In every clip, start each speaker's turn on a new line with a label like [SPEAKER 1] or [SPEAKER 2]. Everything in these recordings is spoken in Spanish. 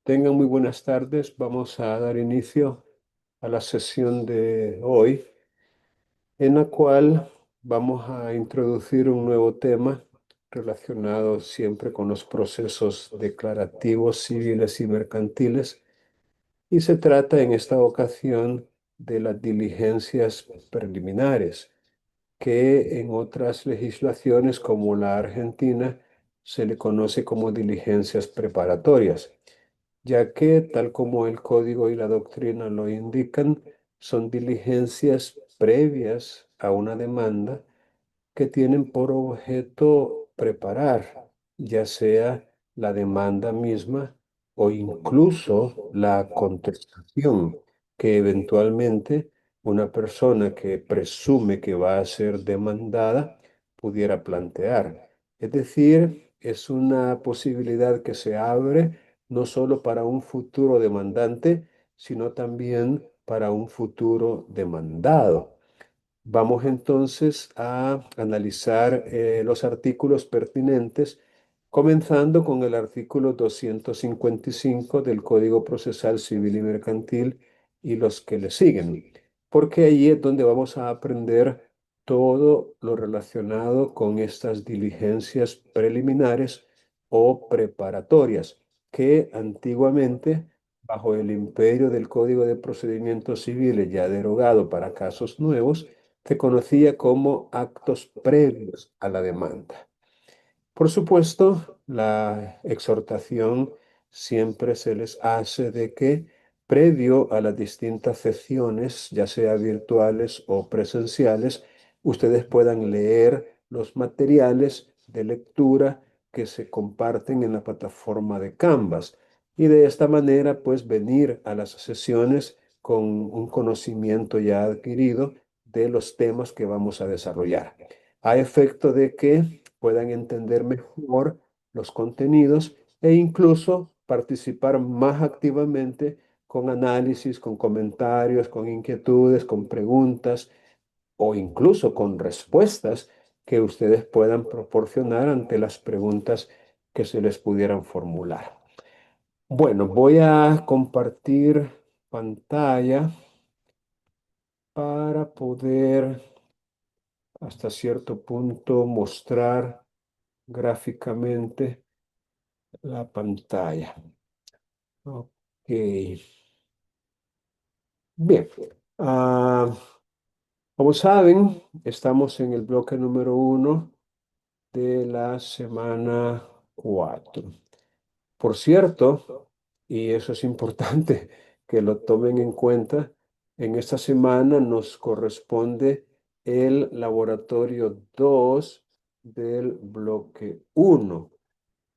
[SPEAKER 1] Tengan muy buenas tardes. Vamos a dar inicio a la sesión de hoy, en la cual vamos a introducir un nuevo tema relacionado siempre con los procesos declarativos, civiles y mercantiles. Y se trata en esta ocasión de las diligencias preliminares, que en otras legislaciones como la Argentina se le conoce como diligencias preparatorias, ya que, tal como el código y la doctrina lo indican, son diligencias previas a una demanda que tienen por objeto preparar, ya sea la demanda misma o incluso la contestación que eventualmente una persona que presume que va a ser demandada pudiera plantear. Es decir, es una posibilidad que se abre no solo para un futuro demandante, sino también para un futuro demandado. Vamos entonces a analizar los artículos pertinentes, comenzando con el artículo 255 del Código Procesal Civil y Mercantil y los que le siguen, porque allí es donde vamos a aprender todo lo relacionado con estas diligencias preliminares o preparatorias, que antiguamente, bajo el imperio del Código de Procedimientos Civiles, ya derogado para casos nuevos, se conocía como actos previos a la demanda. Por supuesto, la exhortación siempre se les hace de que, previo a las distintas sesiones, ya sea virtuales o presenciales, ustedes puedan leer los materiales de lectura que se comparten en la plataforma de Canvas y de esta manera pues venir a las sesiones con un conocimiento ya adquirido de los temas que vamos a desarrollar, a efecto de que puedan entender mejor los contenidos e incluso participar más activamente con análisis, con comentarios, con inquietudes, con preguntas o incluso con respuestas que ustedes puedan proporcionar ante las preguntas que se les pudieran formular. Bueno, voy a compartir pantalla para poder hasta cierto punto mostrar gráficamente la pantalla. Ok, bien. Ah, Como saben, estamos en el bloque número 1 de la semana 4. Por cierto, y eso es importante que lo tomen en cuenta, en esta semana nos corresponde el laboratorio 2 del bloque 1,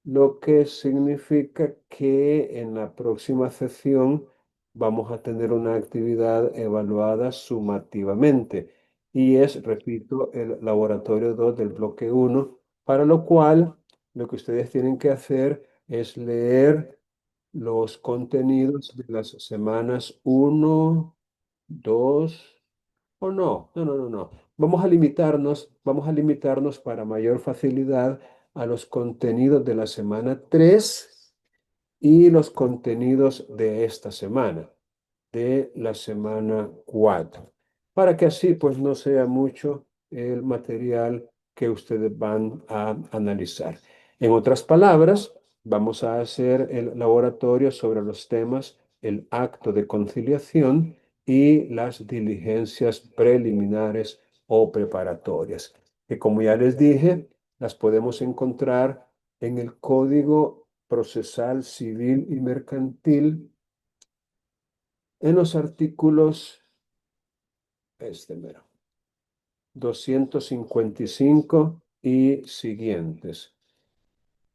[SPEAKER 1] lo que significa que en la próxima sesión vamos a tener una actividad evaluada sumativamente y es, repito, el laboratorio 2 del bloque 1, para lo cual lo que ustedes tienen que hacer es leer los contenidos de las semanas 1, 2 o no. Vamos a limitarnos para mayor facilidad a los contenidos de la semana 3 y los contenidos de esta semana, de la semana 4, para que así pues no sea mucho el material que ustedes van a analizar. En otras palabras, vamos a hacer el laboratorio sobre los temas el acto de conciliación y las diligencias preliminares o preparatorias, que, como ya les dije, las podemos encontrar en el Código Procesal Civil y Mercantil, en los artículos, mero, 255 y siguientes.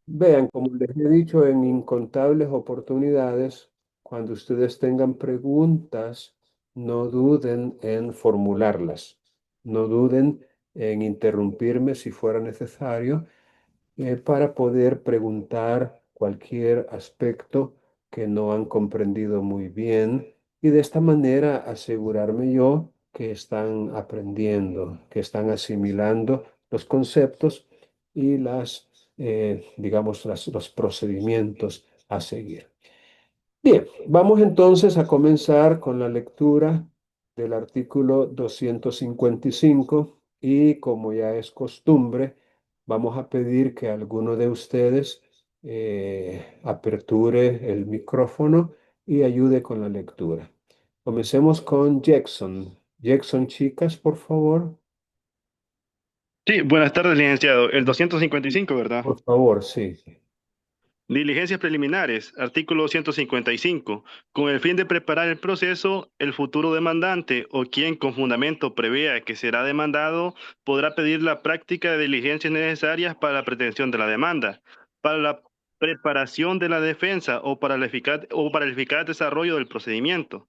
[SPEAKER 1] Vean, como les he dicho en incontables oportunidades, cuando ustedes tengan preguntas, no duden en formularlas, no duden en interrumpirme si fuera necesario, para poder preguntar cualquier aspecto que no han comprendido muy bien y de esta manera asegurarme yo que están aprendiendo, que están asimilando los conceptos y digamos, los procedimientos a seguir. Bien, vamos entonces a comenzar con la lectura del artículo 255 y como ya es costumbre, vamos a pedir que alguno de ustedes aperture el micrófono y ayude con la lectura. Comencemos con Jackson. Jackson, chicas, por favor.
[SPEAKER 2] Sí, buenas tardes, licenciado. El 255, ¿verdad?
[SPEAKER 1] Por favor, sí.
[SPEAKER 2] Diligencias preliminares, artículo 155. Con el fin de preparar el proceso, el futuro demandante o quien con fundamento prevea que será demandado podrá pedir la práctica de diligencias necesarias para la pretensión de la demanda, para la preparación de la defensa o para el eficaz desarrollo del procedimiento.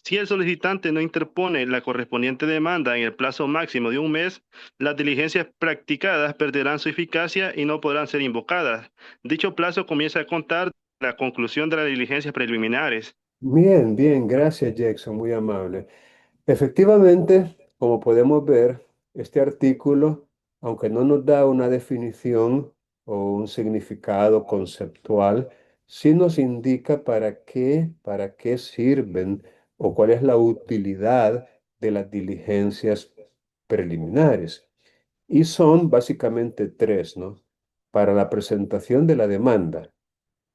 [SPEAKER 2] Si el solicitante no interpone la correspondiente demanda en el plazo máximo de un mes, las diligencias practicadas perderán su eficacia y no podrán ser invocadas. Dicho plazo comienza a contar la conclusión de las diligencias preliminares.
[SPEAKER 1] Bien, bien, gracias, Jackson, muy amable. Efectivamente, como podemos ver, este artículo, aunque no nos da una definición o un significado conceptual, sí nos indica para qué sirven o cuál es la utilidad de las diligencias preliminares. Y son básicamente tres, ¿no? Para la presentación de la demanda.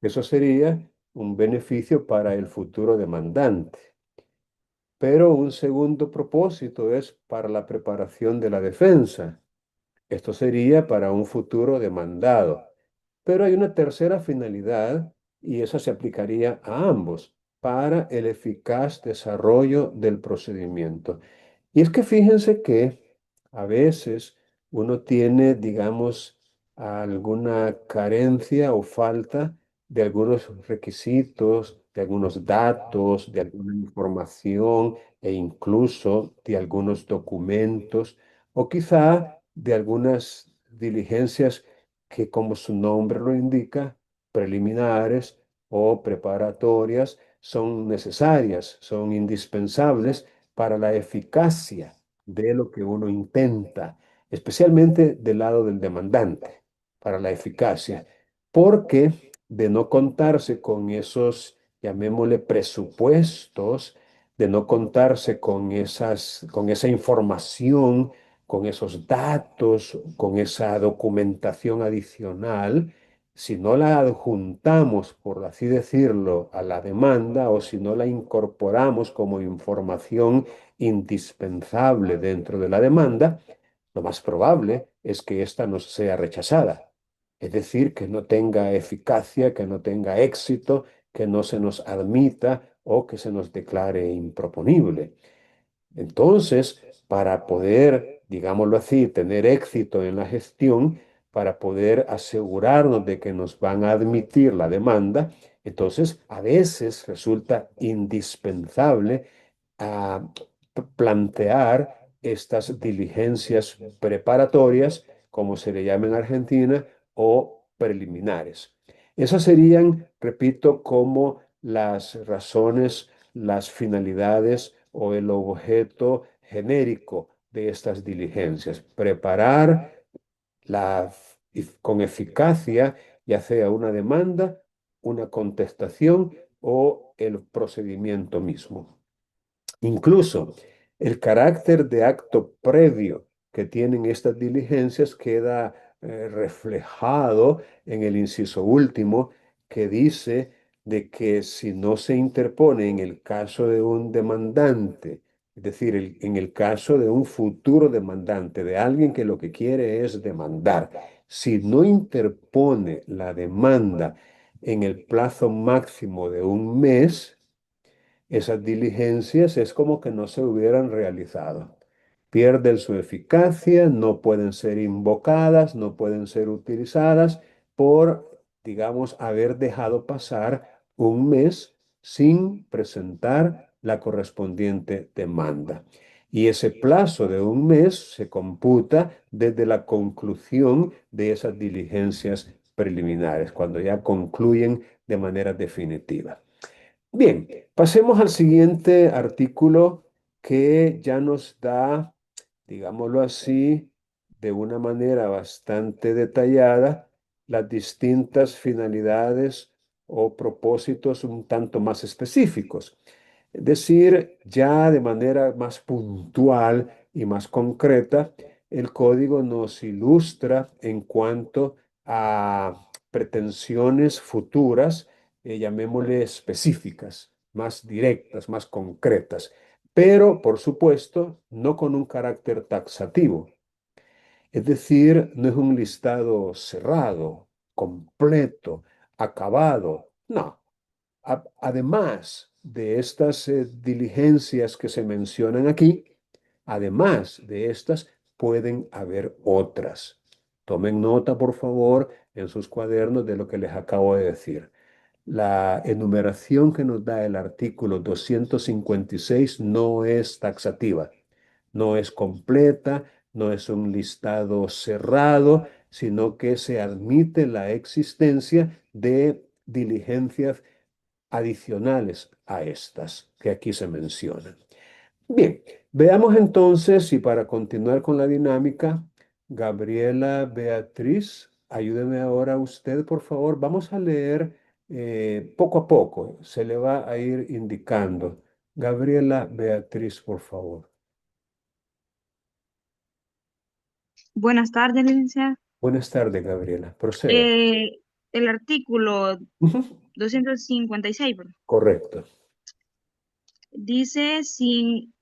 [SPEAKER 1] Eso sería un beneficio para el futuro demandante. Pero un segundo propósito es para la preparación de la defensa. Esto sería para un futuro demandado. Pero hay una tercera finalidad y esa se aplicaría a ambos, para el eficaz desarrollo del procedimiento. Y es que fíjense que a veces uno tiene, digamos, alguna carencia o falta de algunos requisitos, de algunos datos, de alguna información e incluso de algunos documentos o quizá de algunas diligencias que, como su nombre lo indica, preliminares o preparatorias, son necesarias, son indispensables para la eficacia de lo que uno intenta, especialmente del lado del demandante, para la eficacia, porque de no contarse con esos, llamémosle, presupuestos, de no contarse con esa información, con esos datos, con esa documentación adicional, si no la adjuntamos, por así decirlo, a la demanda o si no la incorporamos como información indispensable dentro de la demanda, lo más probable es que ésta no sea rechazada. Es decir, que no tenga eficacia, que no tenga éxito, que no se nos admita o que se nos declare improponible. Entonces, para poder, digámoslo así, tener éxito en la gestión, para poder asegurarnos de que nos van a admitir la demanda, entonces a veces resulta indispensable a plantear estas diligencias preparatorias, como se le llama en Argentina, o preliminares. Esas serían, repito, como las razones, las finalidades o el objeto genérico de estas diligencias. Preparar con eficacia, ya sea una demanda, una contestación o el procedimiento mismo. Incluso el carácter de acto previo que tienen estas diligencias queda reflejado en el inciso último que dice de que si no se interpone en el caso de un demandante, es decir, en el caso de un futuro demandante, de alguien que lo que quiere es demandar, si no interpone la demanda en el plazo máximo de un mes, esas diligencias es como que no se hubieran realizado. Pierden su eficacia, no pueden ser invocadas, no pueden ser utilizadas por, digamos, haber dejado pasar un mes sin presentar la correspondiente demanda. Y ese plazo de un mes se computa desde la conclusión de esas diligencias preliminares, cuando ya concluyen de manera definitiva. Bien, pasemos al siguiente artículo que ya nos da, digámoslo así, de una manera bastante detallada, las distintas finalidades o propósitos un tanto más específicos. Es decir, ya de manera más puntual y más concreta, el código nos ilustra en cuanto a pretensiones futuras, llamémosle específicas, más directas, más concretas, pero por supuesto no con un carácter taxativo. Es decir, no es un listado cerrado, completo, acabado. No. Además de estas diligencias que se mencionan aquí, además de estas, pueden haber otras. Tomen nota, por favor, en sus cuadernos de lo que les acabo de decir. La enumeración que nos da el artículo 256 no es taxativa, no es completa, no es un listado cerrado, sino que se admite la existencia de diligencias adicionales a estas que aquí se mencionan. Bien, veamos entonces si para continuar con la dinámica, Gabriela Beatriz, ayúdeme ahora usted, por favor. Vamos a leer poco a poco, se le va a ir indicando. Gabriela Beatriz, por favor.
[SPEAKER 3] Buenas tardes, licenciada.
[SPEAKER 1] Buenas tardes, Gabriela. Proceda.
[SPEAKER 3] Eh, el artículo
[SPEAKER 1] Ujú.
[SPEAKER 3] 256, ¿verdad?
[SPEAKER 1] Correcto.
[SPEAKER 3] Dice sin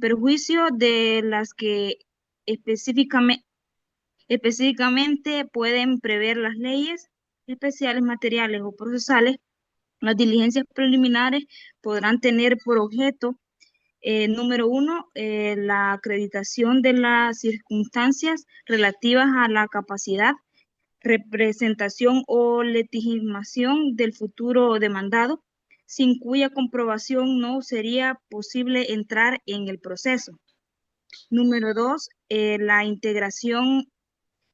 [SPEAKER 3] perjuicio de las que específicamente, específicamente pueden prever las leyes especiales, materiales o procesales, las diligencias preliminares podrán tener por objeto, número uno, la acreditación de las circunstancias relativas a la capacidad, representación o legitimación del futuro demandado, sin cuya comprobación no sería posible entrar en el proceso. Número dos, la integración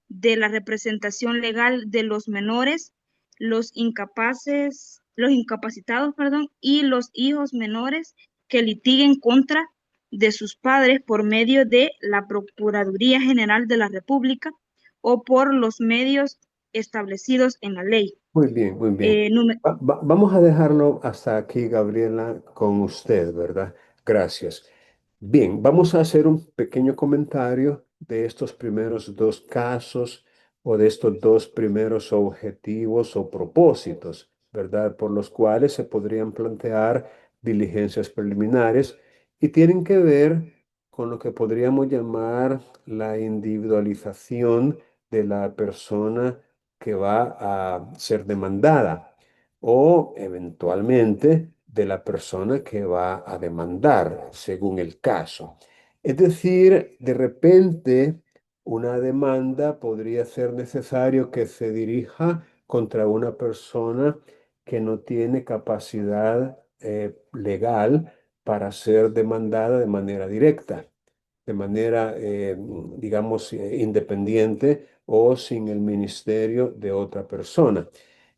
[SPEAKER 3] de la representación legal de los menores, los incapacitados, perdón, y los hijos menores que litiguen contra de sus padres por medio de la Procuraduría General de la República o por los medios establecidos en la ley.
[SPEAKER 1] Muy bien, muy bien. Vamos a dejarlo hasta aquí, Gabriela, con usted, ¿verdad? Gracias. Bien, vamos a hacer un pequeño comentario de estos primeros dos casos o de estos dos primeros objetivos o propósitos, ¿verdad? Por los cuales se podrían plantear diligencias preliminares y tienen que ver con lo que podríamos llamar la individualización de la persona que va a ser demandada o eventualmente de la persona que va a demandar, según el caso. Es decir, de repente una demanda podría ser necesario que se dirija contra una persona que no tiene capacidad legal para ser demandada de manera directa, de manera, digamos, independiente o sin el ministerio de otra persona.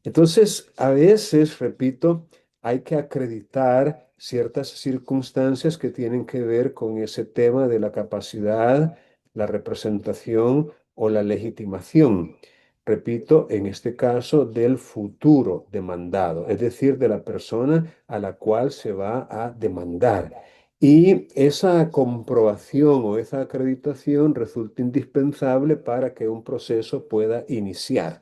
[SPEAKER 1] Entonces, a veces, repito, hay que acreditar ciertas circunstancias que tienen que ver con ese tema de la capacidad, la representación o la legitimación. Repito, en este caso, del futuro demandado, es decir, de la persona a la cual se va a demandar. Y esa comprobación o esa acreditación resulta indispensable para que un proceso pueda iniciar.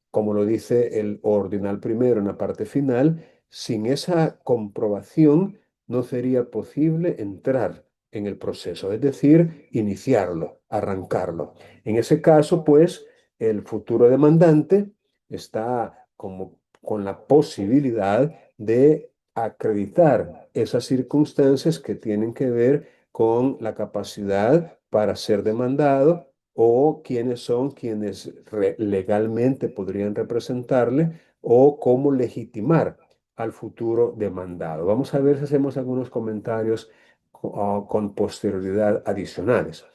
[SPEAKER 1] Como lo dice el ordinal primero en la parte final, sin esa comprobación no sería posible entrar en el proceso, es decir, iniciarlo, arrancarlo. En ese caso, pues, el futuro demandante está como con la posibilidad de acreditar esas circunstancias que tienen que ver con la capacidad para ser demandado o quiénes son quienes legalmente podrían representarle o cómo legitimar al futuro demandado. Vamos a ver si hacemos algunos comentarios con posterioridad adicionales.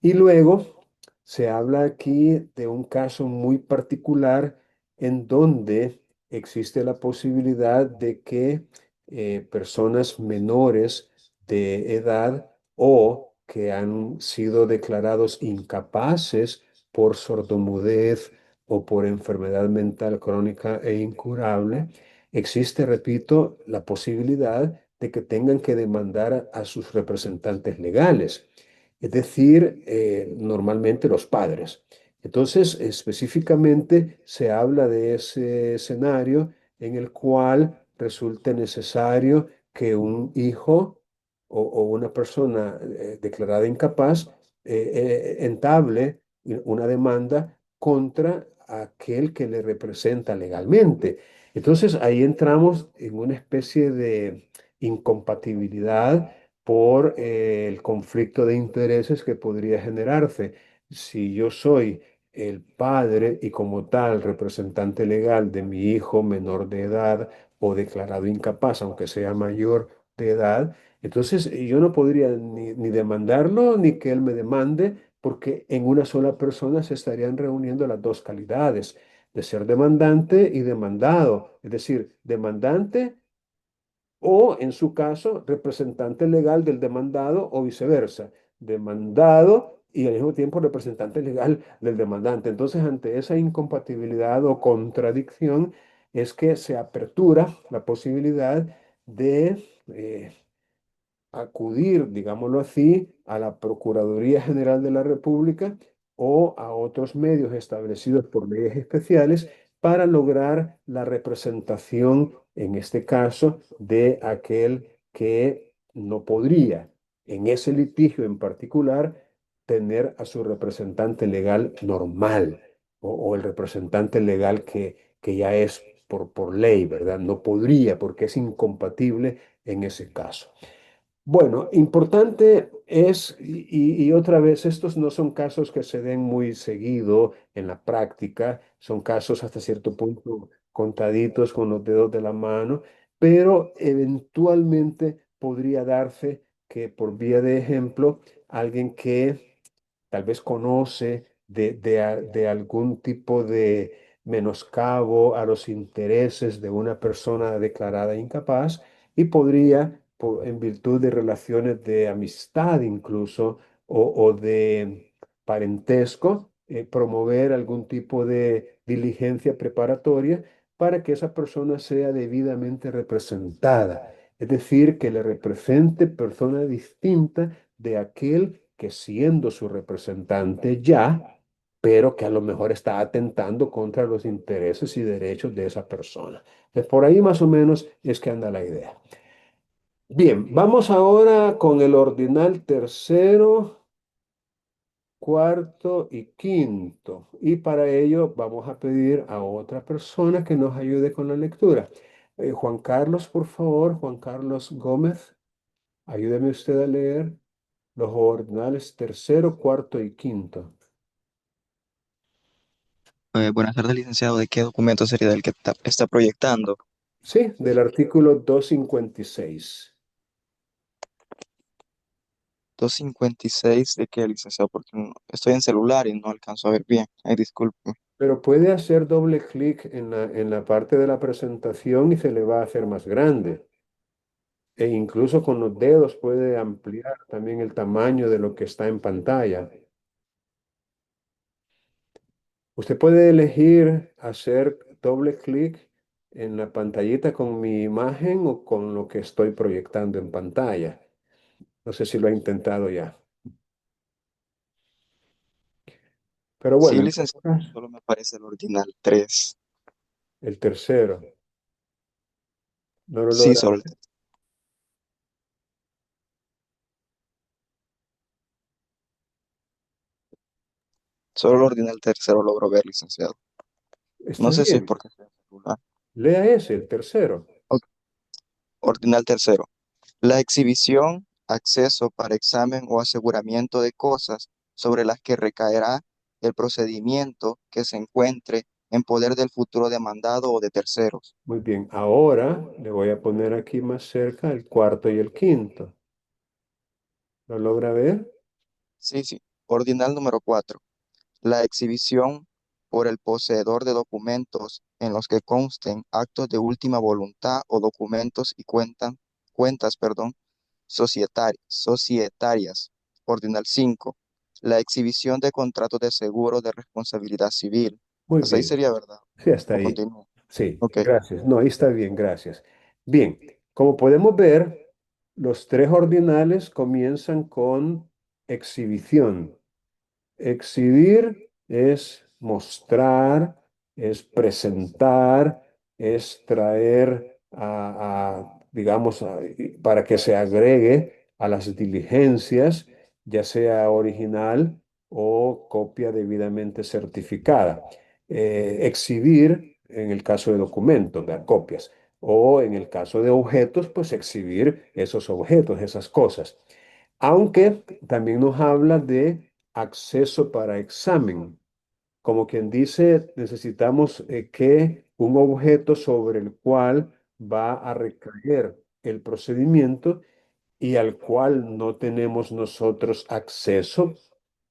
[SPEAKER 1] Y luego se habla aquí de un caso muy particular en donde existe la posibilidad de que personas menores de edad o que han sido declarados incapaces por sordomudez o por enfermedad mental crónica e incurable, existe, repito, la posibilidad de que tengan que demandar a sus representantes legales, es decir, normalmente los padres. Entonces, específicamente se habla de ese escenario en el cual resulte necesario que un hijo o una persona declarada incapaz entable una demanda contra aquel que le representa legalmente. Entonces ahí entramos en una especie de incompatibilidad por el conflicto de intereses que podría generarse. Si yo soy el padre y como tal representante legal de mi hijo menor de edad o declarado incapaz, aunque sea mayor de edad, entonces yo no podría ni demandarlo ni que él me demande porque en una sola persona se estarían reuniendo las dos calidades de ser demandante y demandado, es decir, demandante o, en su caso, representante legal del demandado o viceversa, demandado y al mismo tiempo representante legal del demandante. Entonces, ante esa incompatibilidad o contradicción, es que se apertura la posibilidad de acudir, digámoslo así, a la Procuraduría General de la República o a otros medios establecidos por leyes especiales para lograr la representación, en este caso, de aquel que no podría, en ese litigio en particular, tener a su representante legal normal o el representante legal que ya es por ley, ¿verdad? No podría porque es incompatible en ese caso. Bueno, importante es, y otra vez, estos no son casos que se den muy seguido en la práctica, son casos hasta cierto punto contaditos con los dedos de la mano, pero eventualmente podría darse que por vía de ejemplo, alguien que tal vez conoce de algún tipo de menoscabo a los intereses de una persona declarada incapaz y podría, en virtud de relaciones de amistad incluso o de parentesco, promover algún tipo de diligencia preparatoria para que esa persona sea debidamente representada. Es decir, que le represente persona distinta de aquel que siendo su representante ya, pero que a lo mejor está atentando contra los intereses y derechos de esa persona. Entonces, por ahí más o menos es que anda la idea. Bien, vamos ahora con el ordinal tercero, cuarto y quinto. Y para ello vamos a pedir a otra persona que nos ayude con la lectura. Juan Carlos, por favor, Juan Carlos Gómez, ayúdeme usted a leer los ordinales tercero, cuarto y quinto.
[SPEAKER 4] Buenas tardes, licenciado. ¿De qué documento sería el que está proyectando?
[SPEAKER 1] Sí, del artículo 256.
[SPEAKER 4] 256, ¿de qué, licenciado? Porque estoy en celular y no alcanzo a ver bien. Ay, disculpe.
[SPEAKER 1] Pero puede hacer doble clic en la parte de la presentación y se le va a hacer más grande. E incluso con los dedos puede ampliar también el tamaño de lo que está en pantalla. Usted puede elegir hacer doble clic en la pantallita con mi imagen o con lo que estoy proyectando en pantalla. No sé si lo ha intentado ya. Pero bueno,
[SPEAKER 4] Sí,
[SPEAKER 1] en todo
[SPEAKER 4] licenciado,
[SPEAKER 1] caso,
[SPEAKER 4] solo me aparece el ordinal 3.
[SPEAKER 1] el tercero. No lo
[SPEAKER 4] Sí,
[SPEAKER 1] logra.
[SPEAKER 4] solo el ordinal tercero logro ver, licenciado.
[SPEAKER 1] Está
[SPEAKER 4] No sé si es
[SPEAKER 1] bien.
[SPEAKER 4] porque estoy en celular.
[SPEAKER 1] Lea ese, el tercero.
[SPEAKER 4] Ok. Ordinal tercero. La exhibición, acceso para examen o aseguramiento de cosas sobre las que recaerá el procedimiento que se encuentre en poder del futuro demandado o de terceros.
[SPEAKER 1] Muy bien. Ahora le voy a poner aquí más cerca el cuarto y el quinto. ¿Lo logra ver?
[SPEAKER 4] Sí, sí. Ordinal número 4. La exhibición por el poseedor de documentos en los que consten actos de última voluntad o documentos y cuentas, perdón, societarias. Ordinal 5. La exhibición de contratos de seguro de responsabilidad civil.
[SPEAKER 1] Muy
[SPEAKER 4] Hasta ahí
[SPEAKER 1] bien.
[SPEAKER 4] sería verdad.
[SPEAKER 1] Sí, hasta
[SPEAKER 4] O
[SPEAKER 1] ahí.
[SPEAKER 4] continúo.
[SPEAKER 1] Sí,
[SPEAKER 4] Ok.
[SPEAKER 1] gracias. No, ahí está bien, gracias. Bien, como podemos ver, los tres ordinales comienzan con exhibición. Exhibir es mostrar, es presentar, es traer digamos, para que se agregue a las diligencias, ya sea original o copia debidamente certificada. Exhibir en el caso de documentos, de copias, o en el caso de objetos, pues exhibir esos objetos, esas cosas. Aunque también nos habla de acceso para examen. Como quien dice, necesitamos que un objeto sobre el cual va a recaer el procedimiento y al cual no tenemos nosotros acceso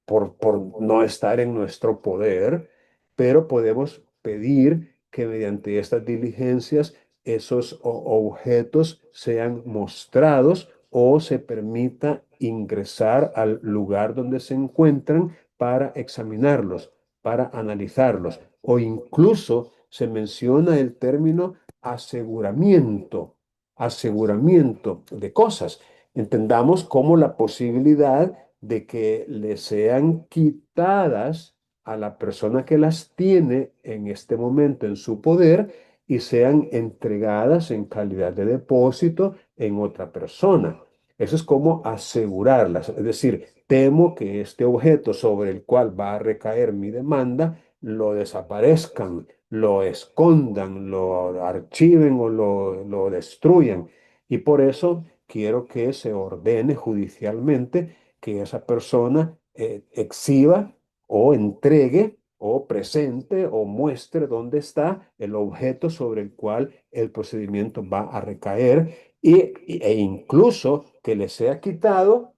[SPEAKER 1] por no estar en nuestro poder, pero podemos pedir que mediante estas diligencias esos objetos sean mostrados o se permita ingresar al lugar donde se encuentran para examinarlos, para analizarlos, o incluso se menciona el término aseguramiento, aseguramiento de cosas. Entendamos como la posibilidad de que le sean quitadas a la persona que las tiene en este momento en su poder y sean entregadas en calidad de depósito en otra persona. Eso es como asegurarlas, es decir, temo que este objeto sobre el cual va a recaer mi demanda lo desaparezcan, lo escondan, lo archiven o lo destruyan. Y por eso quiero que se ordene judicialmente que esa persona exhiba o entregue o presente o muestre dónde está el objeto sobre el cual el procedimiento va a recaer e incluso que le sea quitado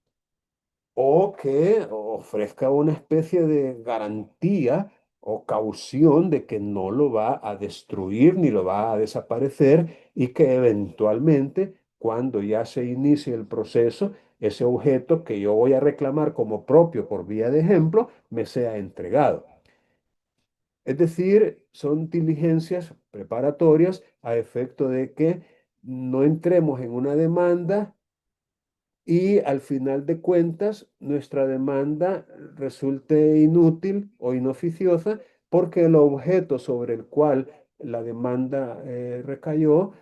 [SPEAKER 1] o que ofrezca una especie de garantía o caución de que no lo va a destruir ni lo va a desaparecer y que eventualmente, cuando ya se inicie el proceso, ese objeto que yo voy a reclamar como propio por vía de ejemplo, me sea entregado. Es decir, son diligencias preparatorias a efecto de que no entremos en una demanda y al final de cuentas nuestra demanda resulte inútil o inoficiosa porque el objeto sobre el cual la demanda recayó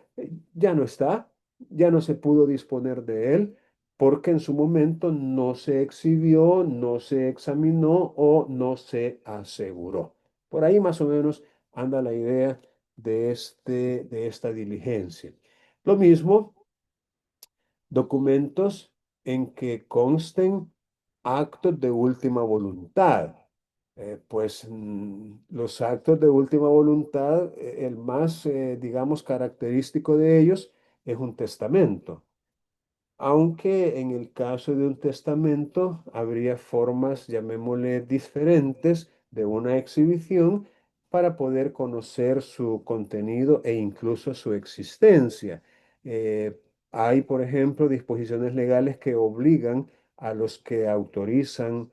[SPEAKER 1] ya no está, ya no se pudo disponer de él porque en su momento no se exhibió, no se examinó o no se aseguró. Por ahí más o menos anda la idea de esta diligencia. Lo mismo documentos en que consten actos de última voluntad. Los actos de última voluntad, el más, digamos, característico de ellos es un testamento. Aunque en el caso de un testamento habría formas, llamémosle, diferentes de una exhibición para poder conocer su contenido e incluso su existencia. Hay, por ejemplo, disposiciones legales que obligan a los que autorizan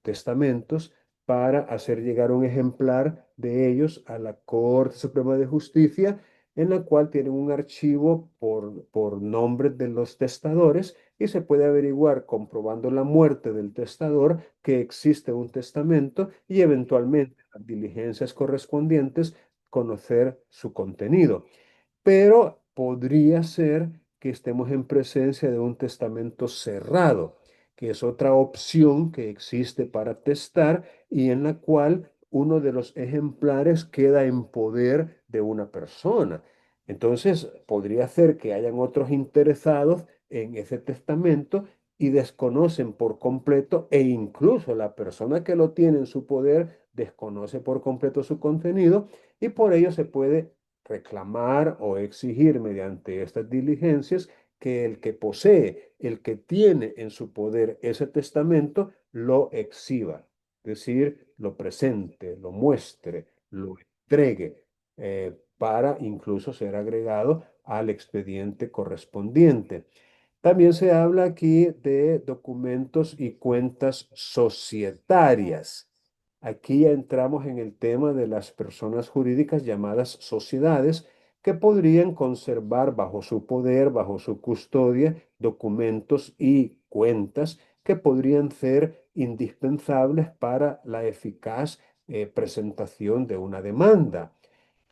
[SPEAKER 1] testamentos para hacer llegar un ejemplar de ellos a la Corte Suprema de Justicia en la cual tienen un archivo por nombres de los testadores y se puede averiguar comprobando la muerte del testador que existe un testamento y eventualmente las diligencias correspondientes conocer su contenido, pero podría ser que estemos en presencia de un testamento cerrado, que es otra opción que existe para testar y en la cual uno de los ejemplares queda en poder de una persona. Entonces, podría ser que hayan otros interesados en ese testamento y desconocen por completo e incluso la persona que lo tiene en su poder desconoce por completo su contenido y por ello se puede reclamar o exigir mediante estas diligencias que el que posee, el que tiene en su poder ese testamento, lo exhiba, es decir, lo presente, lo muestre, lo entregue, para incluso ser agregado al expediente correspondiente. También se habla aquí de documentos y cuentas societarias. aquí ya entramos en el tema de las personas jurídicas llamadas sociedades que podrían conservar bajo su poder, bajo su custodia, documentos y cuentas que podrían ser indispensables para la eficaz presentación de una demanda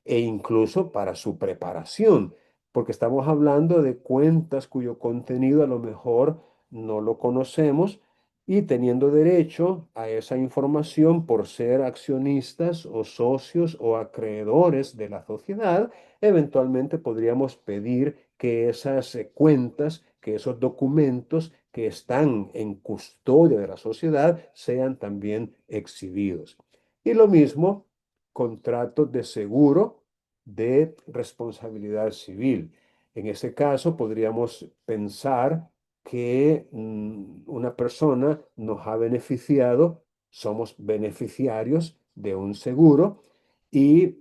[SPEAKER 1] e incluso para su preparación, porque estamos hablando de cuentas cuyo contenido a lo mejor no lo conocemos y teniendo derecho a esa información por ser accionistas o socios o acreedores de la sociedad, eventualmente podríamos pedir que esas cuentas, que esos documentos que están en custodia de la sociedad sean también exhibidos. Y lo mismo contratos de seguro de responsabilidad civil. En ese caso, podríamos pensar que una persona nos ha beneficiado, somos beneficiarios de un seguro y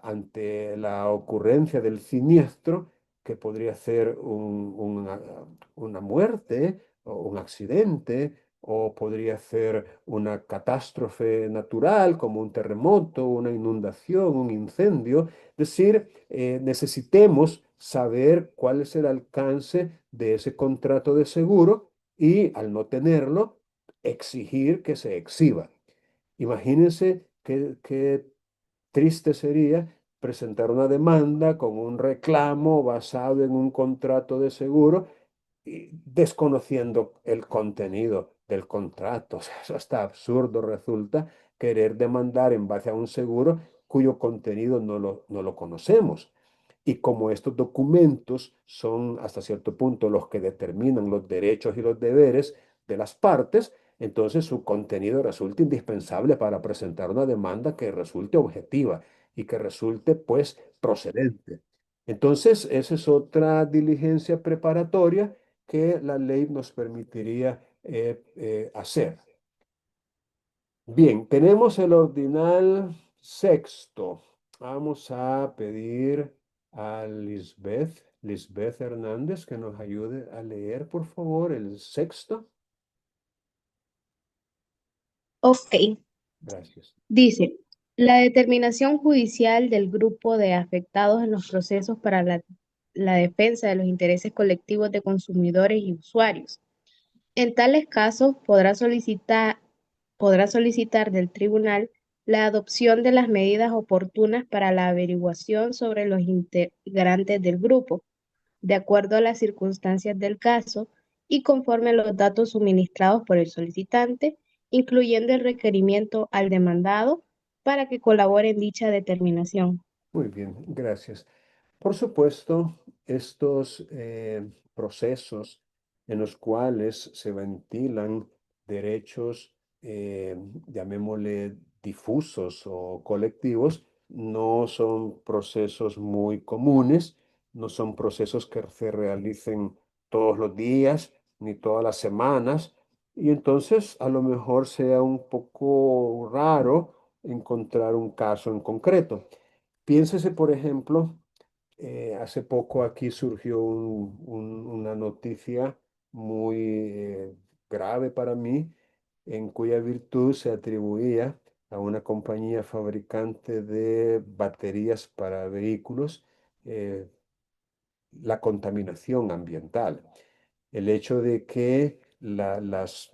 [SPEAKER 1] ante la ocurrencia del siniestro, que podría ser una muerte o un accidente, o podría ser una catástrofe natural como un terremoto, una inundación, un incendio. Es decir, necesitemos saber cuál es el alcance de ese contrato de seguro y al no tenerlo, exigir que se exhiba. Imagínense qué triste sería presentar una demanda con un reclamo basado en un contrato de seguro y desconociendo el contenido del contrato. O sea, eso hasta absurdo resulta querer demandar en base a un seguro cuyo contenido no lo conocemos. Y como estos documentos son hasta cierto punto los que determinan los derechos y los deberes de las partes, entonces su contenido resulta indispensable para presentar una demanda que resulte objetiva y que resulte pues procedente. Entonces, esa es otra diligencia preparatoria que la ley nos permitiría hacer. Bien, tenemos el ordinal sexto. Vamos a pedir a Lisbeth Hernández, que nos ayude a leer, por favor, el sexto.
[SPEAKER 5] Ok,
[SPEAKER 1] Gracias.
[SPEAKER 5] dice, la determinación judicial del grupo de afectados en los procesos para la defensa de los intereses colectivos de consumidores y usuarios. En tales casos podrá solicitar del tribunal la adopción de las medidas oportunas para la averiguación sobre los integrantes del grupo, de acuerdo a las circunstancias del caso y conforme a los datos suministrados por el solicitante, incluyendo el requerimiento al demandado para que colabore en dicha determinación.
[SPEAKER 1] Muy bien, gracias. Por supuesto, estos procesos en los cuales se ventilan derechos, llamémosle difusos o colectivos, no son procesos muy comunes, no son procesos que se realicen todos los días ni todas las semanas, y entonces a lo mejor sea un poco raro encontrar un caso en concreto. Piénsese, por ejemplo, hace poco aquí surgió una noticia muy grave para mí, en cuya virtud se atribuía a una compañía fabricante de baterías para vehículos eh, la contaminación ambiental. El hecho de que las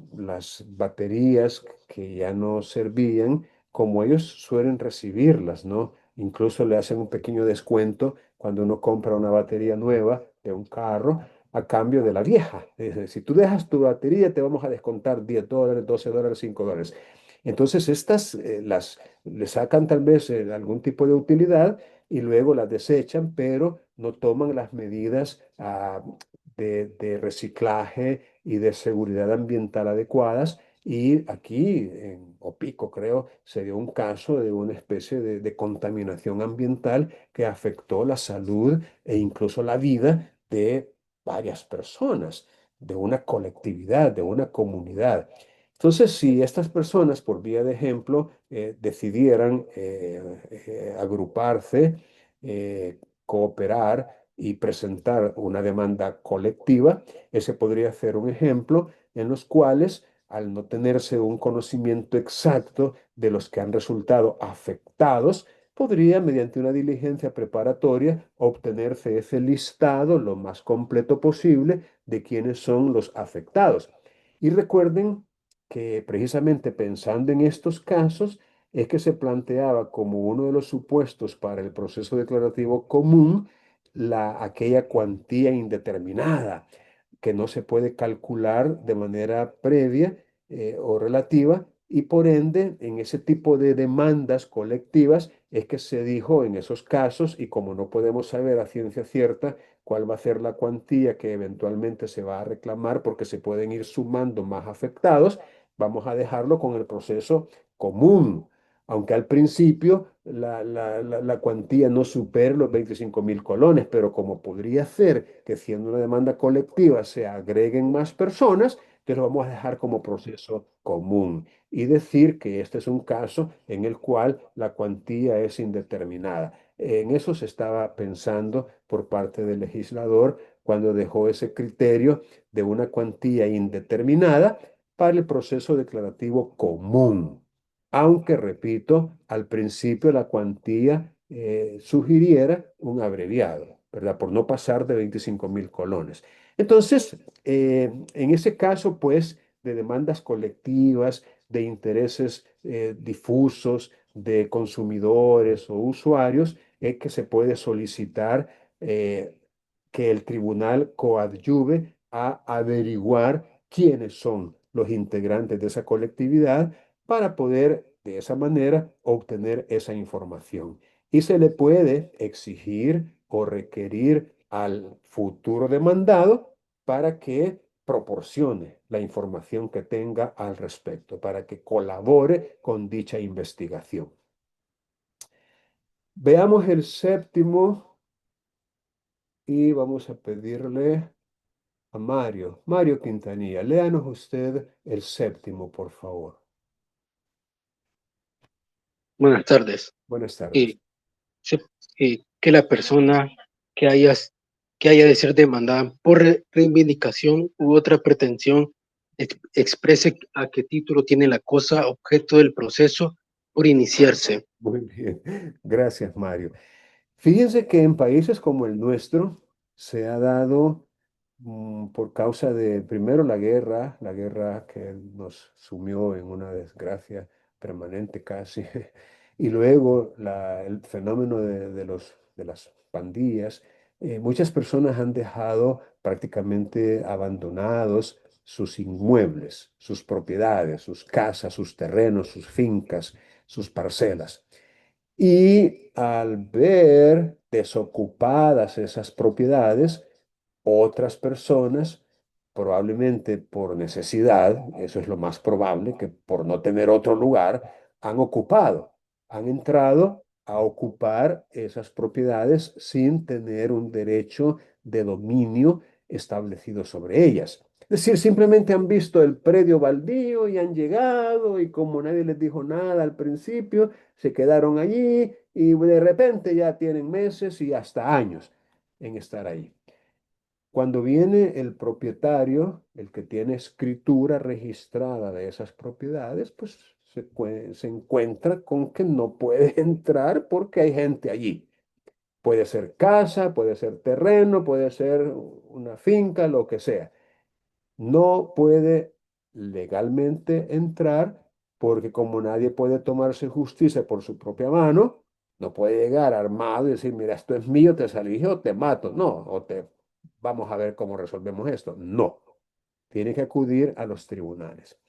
[SPEAKER 1] baterías que ya no servían, como ellos suelen recibirlas, ¿no? Incluso le hacen un pequeño descuento cuando uno compra una batería nueva de un carro a cambio de la vieja. Es decir, si tú dejas tu batería, te vamos a descontar $10, $12, $5. Entonces, estas le sacan tal vez algún tipo de utilidad y luego las desechan, pero no toman las medidas de reciclaje y de seguridad ambiental adecuadas. Y aquí, en Opico, creo, se dio un caso de una especie de contaminación ambiental que afectó la salud e incluso la vida de varias personas, de una colectividad, de una comunidad. Entonces, si estas personas, por vía de ejemplo, decidieran agruparse, cooperar y presentar una demanda colectiva, ese podría ser un ejemplo en los cuales al no tenerse un conocimiento exacto de los que han resultado afectados, podría, mediante una diligencia preparatoria, obtenerse ese listado lo más completo posible de quiénes son los afectados. Y recuerden que precisamente pensando en estos casos, es que se planteaba como uno de los supuestos para el proceso declarativo común aquella cuantía indeterminada que no se puede calcular de manera previa o relativa, y por ende en ese tipo de demandas colectivas es que se dijo en esos casos, y como no podemos saber a ciencia cierta cuál va a ser la cuantía que eventualmente se va a reclamar porque se pueden ir sumando más afectados, vamos a dejarlo con el proceso común, aunque al principio la cuantía no supere los 25.000 colones, pero como podría ser que siendo una demanda colectiva se agreguen más personas, entonces lo vamos a dejar como proceso común y decir que este es un caso en el cual la cuantía es indeterminada. En eso se estaba pensando por parte del legislador cuando dejó ese criterio de una cuantía indeterminada para el proceso declarativo común. Aunque, repito, al principio la cuantía sugiriera un abreviado, ¿verdad? Por no pasar de 25.000 colones. Entonces, en ese caso, pues, de demandas colectivas, de intereses difusos, de consumidores o usuarios, es que se puede solicitar que el tribunal coadyuve a averiguar quiénes son los integrantes de esa colectividad para poder de esa manera obtener esa información. Y se le puede exigir o requerir al futuro demandado para que proporcione la información que tenga al respecto, para que colabore con dicha investigación. Veamos el séptimo y vamos a pedirle a Mario. Mario Quintanilla, léanos usted el séptimo, por favor.
[SPEAKER 6] Buenas tardes.
[SPEAKER 1] Buenas tardes.
[SPEAKER 6] Y, se- que la persona que que haya de ser demandada por reivindicación u otra pretensión exprese a qué título tiene la cosa objeto del proceso por iniciarse.
[SPEAKER 1] Muy bien, gracias, Mario. Fíjense que en países como el nuestro se ha dado por causa de, primero, la guerra que nos sumió en una desgracia permanente casi, y luego el fenómeno de las pandillas. Muchas personas han dejado prácticamente abandonados sus inmuebles, sus propiedades, sus casas, sus terrenos, sus fincas, sus parcelas. Y al ver desocupadas esas propiedades, otras personas, probablemente por necesidad, eso es lo más probable, que por no tener otro lugar, han entrado a ocupar esas propiedades sin tener un derecho de dominio establecido sobre ellas. Es decir, simplemente han visto el predio baldío y han llegado y como nadie les dijo nada al principio, se quedaron allí y de repente ya tienen meses y hasta años en estar ahí. Cuando viene el propietario, el que tiene escritura registrada de esas propiedades, pues se encuentra con que no puede entrar porque hay gente allí. Puede ser casa, puede ser terreno, puede ser una finca, lo que sea. No puede legalmente entrar porque como nadie puede tomarse justicia por su propia mano, no puede llegar armado y decir, mira, esto es mío, te salí yo, te mato. No, vamos a ver cómo resolvemos esto. No, tiene que acudir a los tribunales.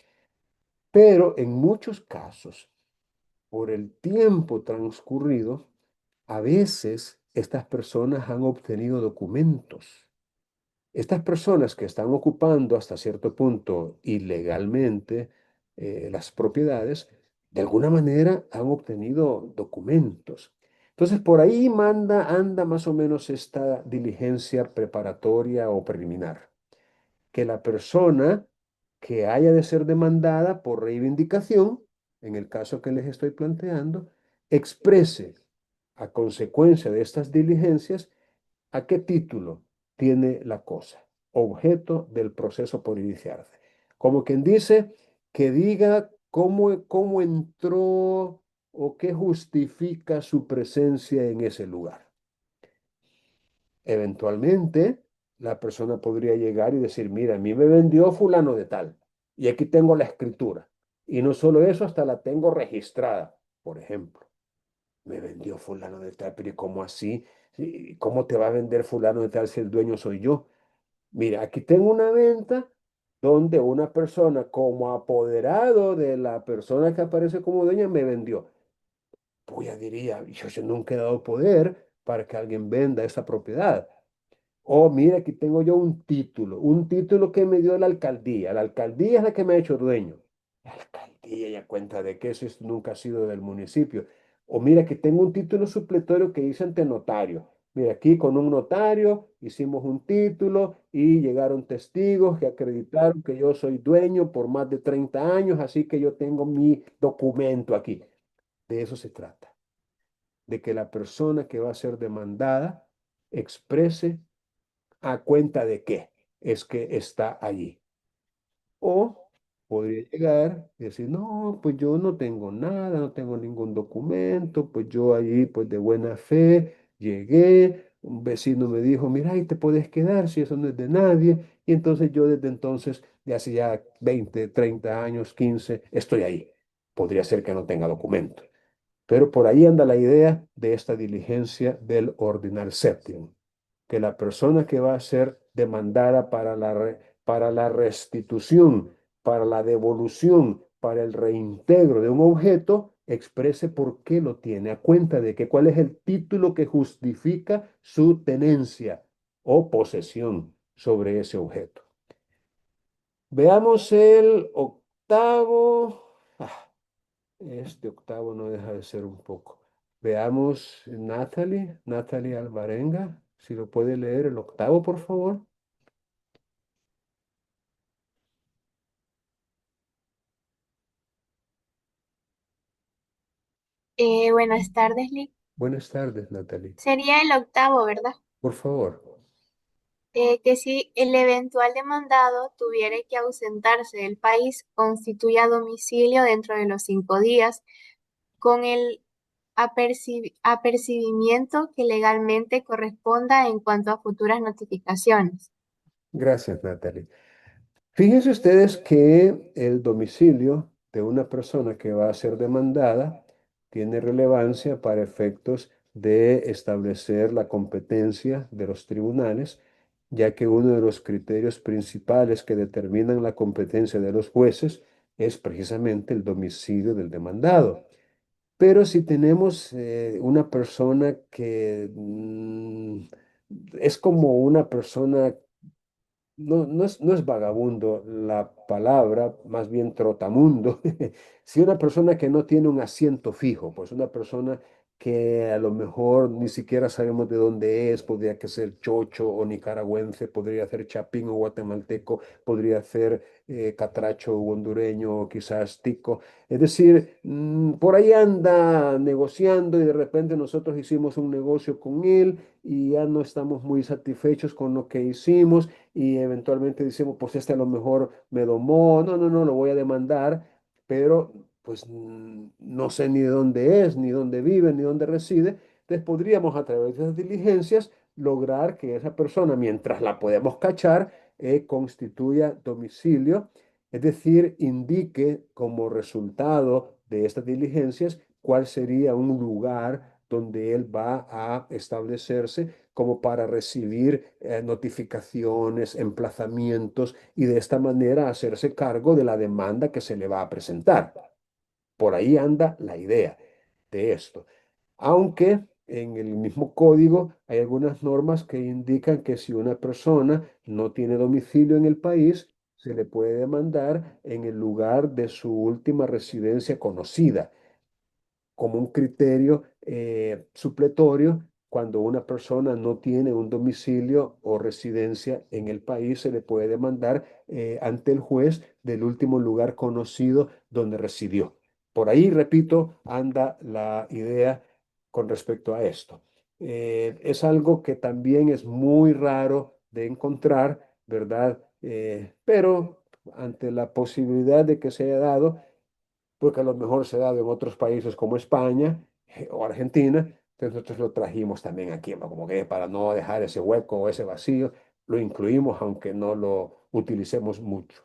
[SPEAKER 1] Pero en muchos casos, por el tiempo transcurrido, a veces estas personas han obtenido documentos. Estas personas que están ocupando hasta cierto punto ilegalmente las propiedades, de alguna manera han obtenido documentos. Entonces, por ahí anda más o menos esta diligencia preparatoria o preliminar, que la persona que haya de ser demandada por reivindicación, en el caso que les estoy planteando, exprese a consecuencia de estas diligencias ¿a qué título tiene la cosa? Objeto del proceso por iniciarse. Como quien dice, que diga cómo entró o qué justifica su presencia en ese lugar. Eventualmente, la persona podría llegar y decir, mira, a mí me vendió fulano de tal, y aquí tengo la escritura. Y no solo eso, hasta la tengo registrada, por ejemplo. Me vendió fulano de tal, pero ¿y cómo así? ¿Cómo te va a vender fulano de tal si el dueño soy yo? Mira, aquí tengo una venta donde una persona como apoderado de la persona que aparece como dueña me vendió. Pues ya diría, yo nunca he dado poder para que alguien venda esa propiedad. Oh, mira, aquí tengo yo un título que me dio la alcaldía. La alcaldía es la que me ha hecho dueño. La alcaldía ya cuenta de que eso nunca ha sido del municipio. O mira, que tengo un título supletorio que hice ante notario. Mira, aquí con un notario hicimos un título y llegaron testigos que acreditaron que yo soy dueño por más de 30 años, así que yo tengo mi documento aquí. De eso se trata, de que la persona que va a ser demandada exprese a cuenta de qué es que está allí. O podría llegar y decir, no, pues yo no tengo nada, no tengo ningún documento, pues yo allí, pues de buena fe, llegué, un vecino me dijo, mira, ahí te puedes quedar si eso no es de nadie. Y entonces yo desde entonces, de hace ya 20 30 años, 15 estoy ahí. Podría ser que no tenga documento. Pero por ahí anda la idea de esta diligencia del ordinal septium, que la persona que va a ser demandada para la restitución, para la devolución, para el reintegro de un objeto, exprese por qué lo tiene, a cuenta de que cuál es el título que justifica su tenencia o posesión sobre ese objeto. Veamos el octavo. Este octavo no deja de ser un poco. Veamos, Natalie Alvarenga, si lo puede leer el octavo, por favor.
[SPEAKER 7] Buenas tardes, Lick.
[SPEAKER 1] Buenas tardes, Natalie.
[SPEAKER 7] Sería el octavo, ¿verdad?
[SPEAKER 1] Por favor.
[SPEAKER 7] Que si el eventual demandado tuviera que ausentarse del país, constituya domicilio dentro de los 5 días con el apercibimiento que legalmente corresponda en cuanto a futuras notificaciones.
[SPEAKER 1] Gracias, Natalie. Fíjense ustedes que el domicilio de una persona que va a ser demandada tiene relevancia para efectos de establecer la competencia de los tribunales, ya que uno de los criterios principales que determinan la competencia de los jueces es precisamente el domicilio del demandado. Pero si tenemos una persona que es como una persona no es vagabundo la palabra, más bien trotamundo. Si una persona que no tiene un asiento fijo, pues una persona que a lo mejor ni siquiera sabemos de dónde es, podría que ser chocho o nicaragüense, podría ser chapín o guatemalteco, podría ser catracho o hondureño o quizás tico. Es decir, por ahí anda negociando y de repente nosotros hicimos un negocio con él y ya no estamos muy satisfechos con lo que hicimos y eventualmente decimos, pues este a lo mejor me domó, no, lo voy a demandar, pero pues no sé ni de dónde es, ni dónde vive, ni dónde reside. Entonces podríamos a través de esas diligencias lograr que esa persona, mientras la podemos cachar, constituya domicilio, es decir, indique como resultado de estas diligencias cuál sería un lugar donde él va a establecerse como para recibir notificaciones, emplazamientos y de esta manera hacerse cargo de la demanda que se le va a presentar. Por ahí anda la idea de esto. Aunque en el mismo código hay algunas normas que indican que si una persona no tiene domicilio en el país, se le puede demandar en el lugar de su última residencia conocida como un criterio supletorio. Cuando una persona no tiene un domicilio o residencia en el país, se le puede demandar ante el juez del último lugar conocido donde residió. Por ahí, repito, anda la idea con respecto a esto. Es algo que también es muy raro de encontrar, ¿verdad? Pero ante la posibilidad de que se haya dado, porque a lo mejor se ha dado en otros países como España o Argentina, entonces nosotros lo trajimos también aquí, ¿no? Como que para no dejar ese hueco o ese vacío, lo incluimos aunque no lo utilicemos mucho.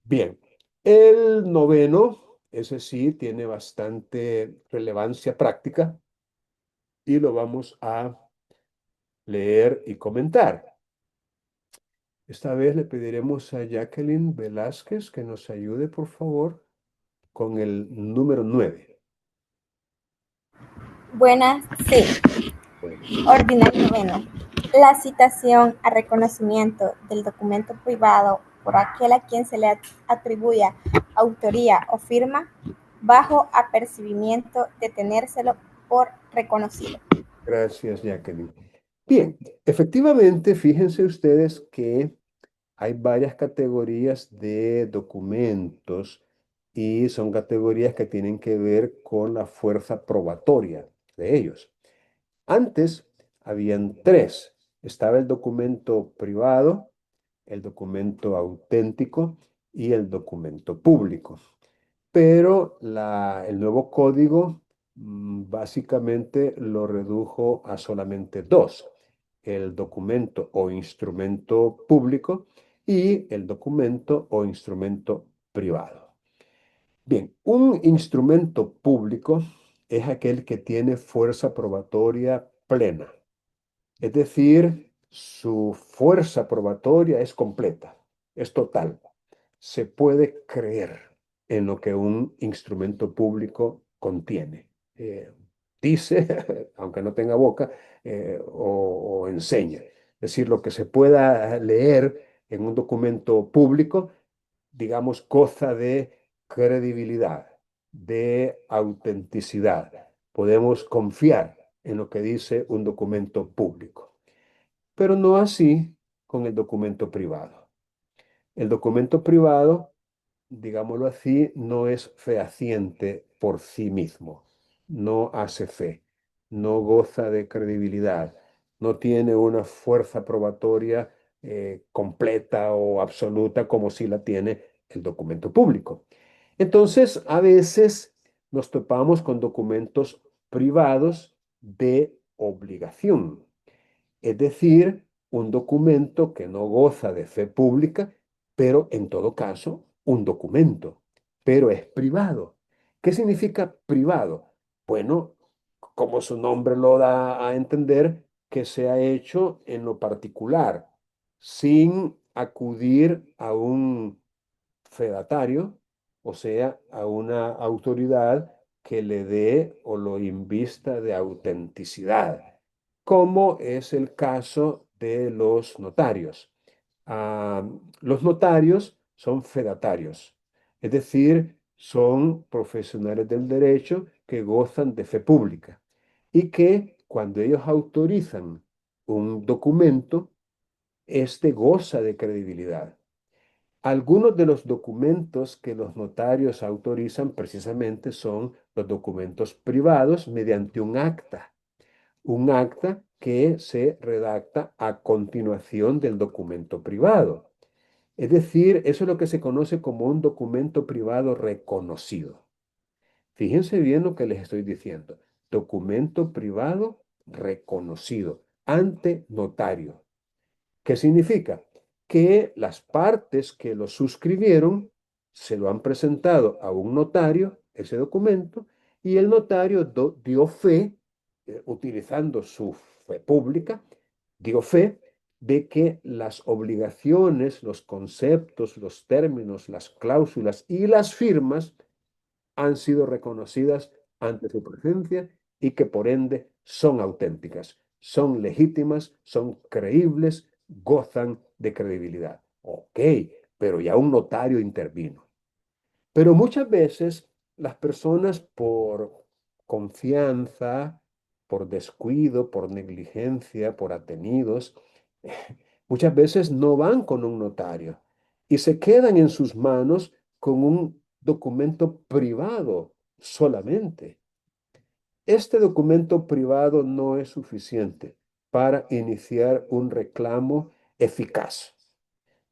[SPEAKER 1] Bien, el noveno, ese sí tiene bastante relevancia práctica y lo vamos a leer y comentar. Esta vez le pediremos a Jacqueline Velázquez que nos ayude, por favor, con el número 9.
[SPEAKER 8] Buenas, sí.
[SPEAKER 1] Bueno,
[SPEAKER 8] Ordinal noveno. La citación a reconocimiento del documento privado por aquel a quien se le atribuya autoría o firma, bajo apercibimiento de tenérselo por reconocido.
[SPEAKER 1] gracias, Jacqueline. Bien, efectivamente, fíjense ustedes que hay varias categorías de documentos y son categorías que tienen que ver con la fuerza probatoria de ellos. Antes habían tres. Estaba el documento privado, el documento auténtico y el documento público. Pero el nuevo código básicamente lo redujo a solamente dos: el documento o instrumento público y el documento o instrumento privado. Bien, un instrumento público es aquel que tiene fuerza probatoria plena, es decir, su fuerza probatoria es completa, es total. Se puede creer en lo que un instrumento público contiene. Dice, aunque no tenga boca, o enseña. Es decir, lo que se pueda leer en un documento público, digamos, goza de credibilidad, de autenticidad. Podemos confiar en lo que dice un documento público, pero no así con el documento privado. El documento privado, digámoslo así, no es fehaciente por sí mismo, no hace fe, no goza de credibilidad, no tiene una fuerza probatoria completa o absoluta como si la tiene el documento público. Entonces, a veces nos topamos con documentos privados de obligación, es decir, un documento que no goza de fe pública, pero en todo caso, un documento, pero es privado. ¿Qué significa privado? Bueno, como su nombre lo da a entender, que se ha hecho en lo particular, sin acudir a un fedatario, o sea, a una autoridad que le dé o lo invista de autenticidad, como es el caso de los notarios. Los notarios son fedatarios, es decir, son profesionales del derecho que gozan de fe pública y que cuando ellos autorizan un documento, este goza de credibilidad. Algunos de los documentos que los notarios autorizan precisamente son los documentos privados mediante un acta que se redacta a continuación del documento privado. Es decir, eso es lo que se conoce como un documento privado reconocido. Fíjense bien lo que les estoy diciendo. Documento privado reconocido ante notario. ¿Qué significa? Que las partes que lo suscribieron se lo han presentado a un notario, ese documento, y el notario dio fe, utilizando su fe pública, dio fe de que las obligaciones, los conceptos, los términos, las cláusulas y las firmas han sido reconocidas ante su presencia y que por ende son auténticas, son legítimas, son creíbles, gozan de credibilidad. Ok, pero ya un notario intervino. Pero muchas veces las personas por confianza, por descuido, por negligencia, por atenidos, muchas veces no van con un notario y se quedan en sus manos con un documento privado solamente. Este documento privado no es suficiente para iniciar un reclamo eficaz.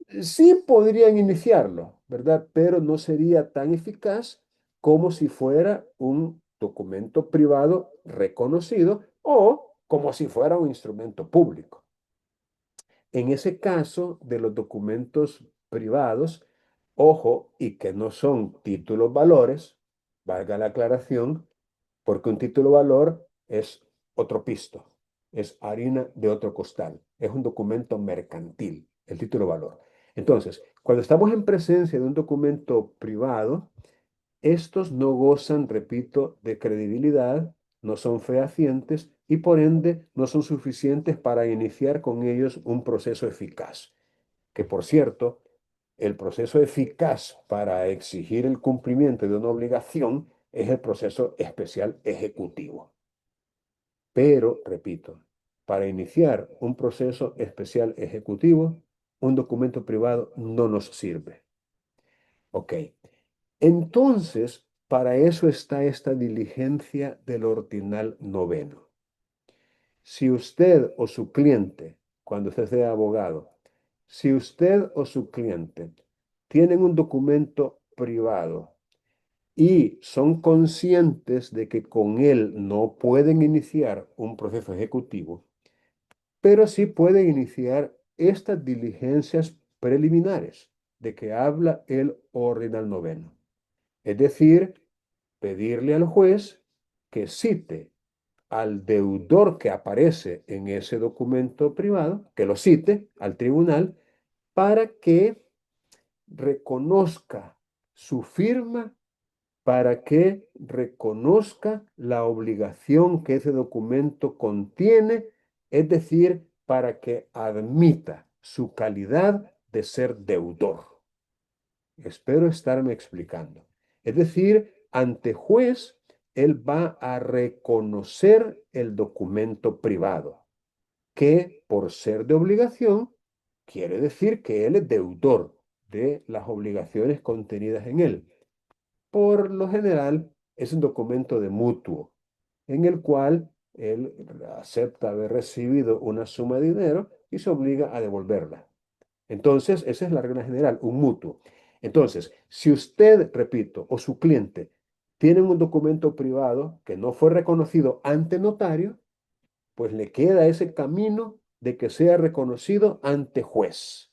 [SPEAKER 1] Sí podrían iniciarlo, ¿verdad? Pero no sería tan eficaz como si fuera un documento privado reconocido o como si fuera un instrumento público. En ese caso de los documentos privados, ojo, y que no son títulos valores, valga la aclaración, porque un título valor es otro pisto, es harina de otro costal, es un documento mercantil, el título valor. Entonces, cuando estamos en presencia de un documento privado, estos no gozan, repito, de credibilidad, no son fehacientes y por ende no son suficientes para iniciar con ellos un proceso eficaz. Que por cierto, el proceso eficaz para exigir el cumplimiento de una obligación es el proceso especial ejecutivo. Pero, repito, para iniciar un proceso especial ejecutivo, un documento privado no nos sirve. Ok. Entonces, para eso está esta diligencia del ordinal noveno. Si usted o su cliente, cuando usted sea abogado, si usted o su cliente tienen un documento privado y son conscientes de que con él no pueden iniciar un proceso ejecutivo, pero sí pueden iniciar estas diligencias preliminares de que habla el ordinal noveno. Es decir, pedirle al juez que cite al deudor que aparece en ese documento privado, que lo cite al tribunal para que reconozca su firma, para que reconozca la obligación que ese documento contiene, es decir, para que admita su calidad de ser deudor. Espero estarme explicando. Es decir, ante juez, él va a reconocer el documento privado, que por ser de obligación, quiere decir que él es deudor de las obligaciones contenidas en él. Por lo general, es un documento de mutuo, en el cual él acepta haber recibido una suma de dinero y se obliga a devolverla. Entonces, esa es la regla general, un mutuo. Entonces, si usted, repito, o su cliente tienen un documento privado que no fue reconocido ante notario, pues le queda ese camino de que sea reconocido ante juez,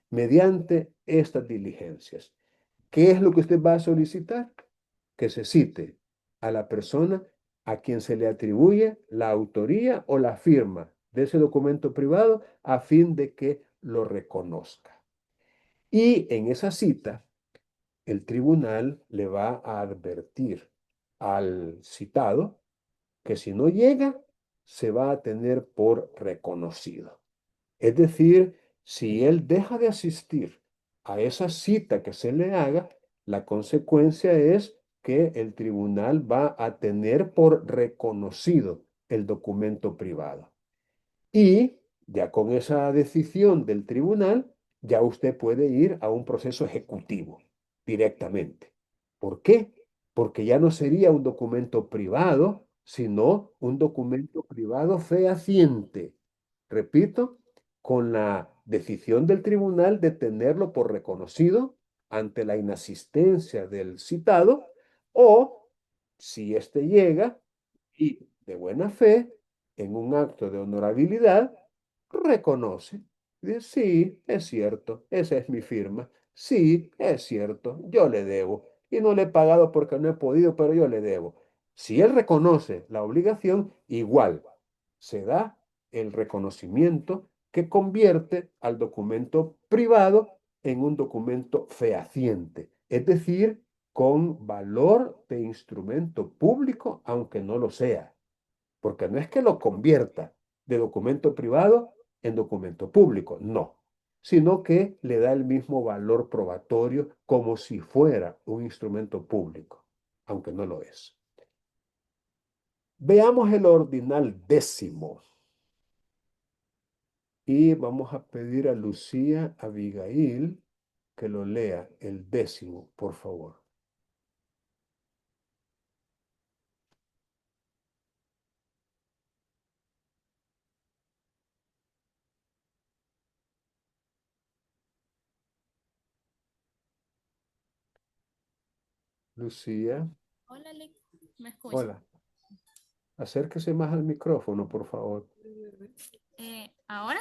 [SPEAKER 1] mediante estas diligencias. ¿Qué es lo que usted va a solicitar? Que se cite a la persona a quien se le atribuye la autoría o la firma de ese documento privado a fin de que lo reconozca. Y en esa cita, el tribunal le va a advertir al citado que si no llega, se va a tener por reconocido. Es decir, si él deja de asistir a esa cita que se le haga, la consecuencia es que el tribunal va a tener por reconocido el documento privado. Y ya con esa decisión del tribunal, ya usted puede ir a un proceso ejecutivo directamente. ¿Por qué? Porque ya no sería un documento privado, sino un documento privado fehaciente. Repito, con la decisión del tribunal de tenerlo por reconocido ante la inasistencia del citado, o si éste llega y de buena fe, en un acto de honorabilidad, reconoce. Dice, sí, es cierto, esa es mi firma. Sí, es cierto, yo le debo. Y no le he pagado porque no he podido, pero yo le debo. Si él reconoce la obligación, igual se da el reconocimiento que convierte al documento privado en un documento fehaciente, es decir, con valor de instrumento público, aunque no lo sea, porque no es que lo convierta de documento privado en documento público, no, sino que le da el mismo valor probatorio como si fuera un instrumento público, aunque no lo es. Veamos el ordinal décimo. Y vamos a pedir a Lucía Abigail que lo lea, el décimo, por favor. Lucía.
[SPEAKER 9] Hola, ¿me escucha?
[SPEAKER 1] Hola. Acérquese más al micrófono, por favor.
[SPEAKER 9] Ahora,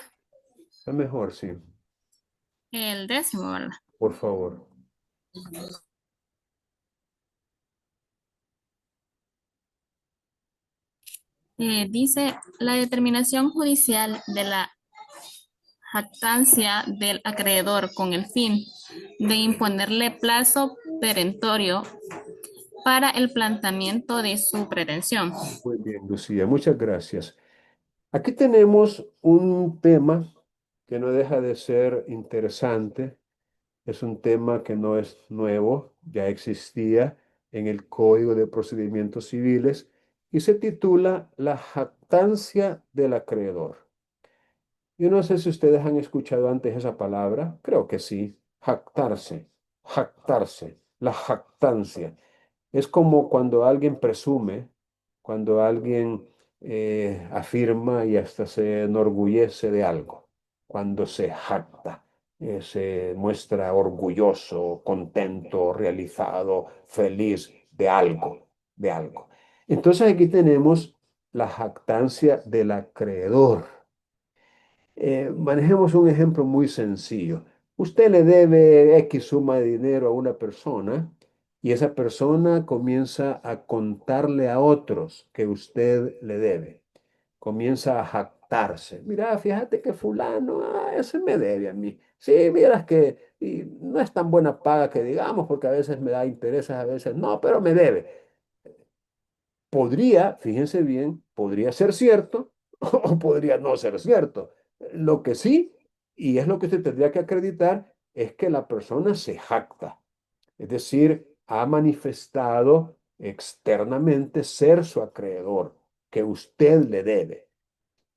[SPEAKER 1] Es mejor, sí.
[SPEAKER 9] el 10º, ¿verdad?
[SPEAKER 1] Por favor.
[SPEAKER 9] Dice la determinación judicial de la jactancia del acreedor con el fin de imponerle plazo perentorio para el planteamiento de su pretensión.
[SPEAKER 1] Muy bien, Lucía. Muchas gracias. Aquí tenemos un tema que no deja de ser interesante. Es un tema que no es nuevo, ya existía en el Código de Procedimientos Civiles y se titula La jactancia del acreedor. Yo no sé si ustedes han escuchado antes esa palabra, creo que sí, jactarse, jactarse, la jactancia. Es como cuando alguien presume, cuando alguien afirma y hasta se enorgullece de algo, cuando se jacta, se muestra orgulloso, contento, realizado, feliz de algo, de algo. Entonces aquí tenemos la jactancia del acreedor. Manejemos un ejemplo muy sencillo. Usted le debe X suma de dinero a una persona y esa persona comienza a contarle a otros que usted le debe. Comienza a jactarse. Mira, fíjate que fulano, ese me debe a mí. Sí, miras que y no es tan buena paga que digamos, porque a veces me da intereses, a veces no, pero me debe. Podría, fíjense bien, podría ser cierto o podría no ser cierto. Lo que sí, y es lo que usted tendría que acreditar, es que la persona se jacta, es decir, ha manifestado externamente ser su acreedor, que usted le debe.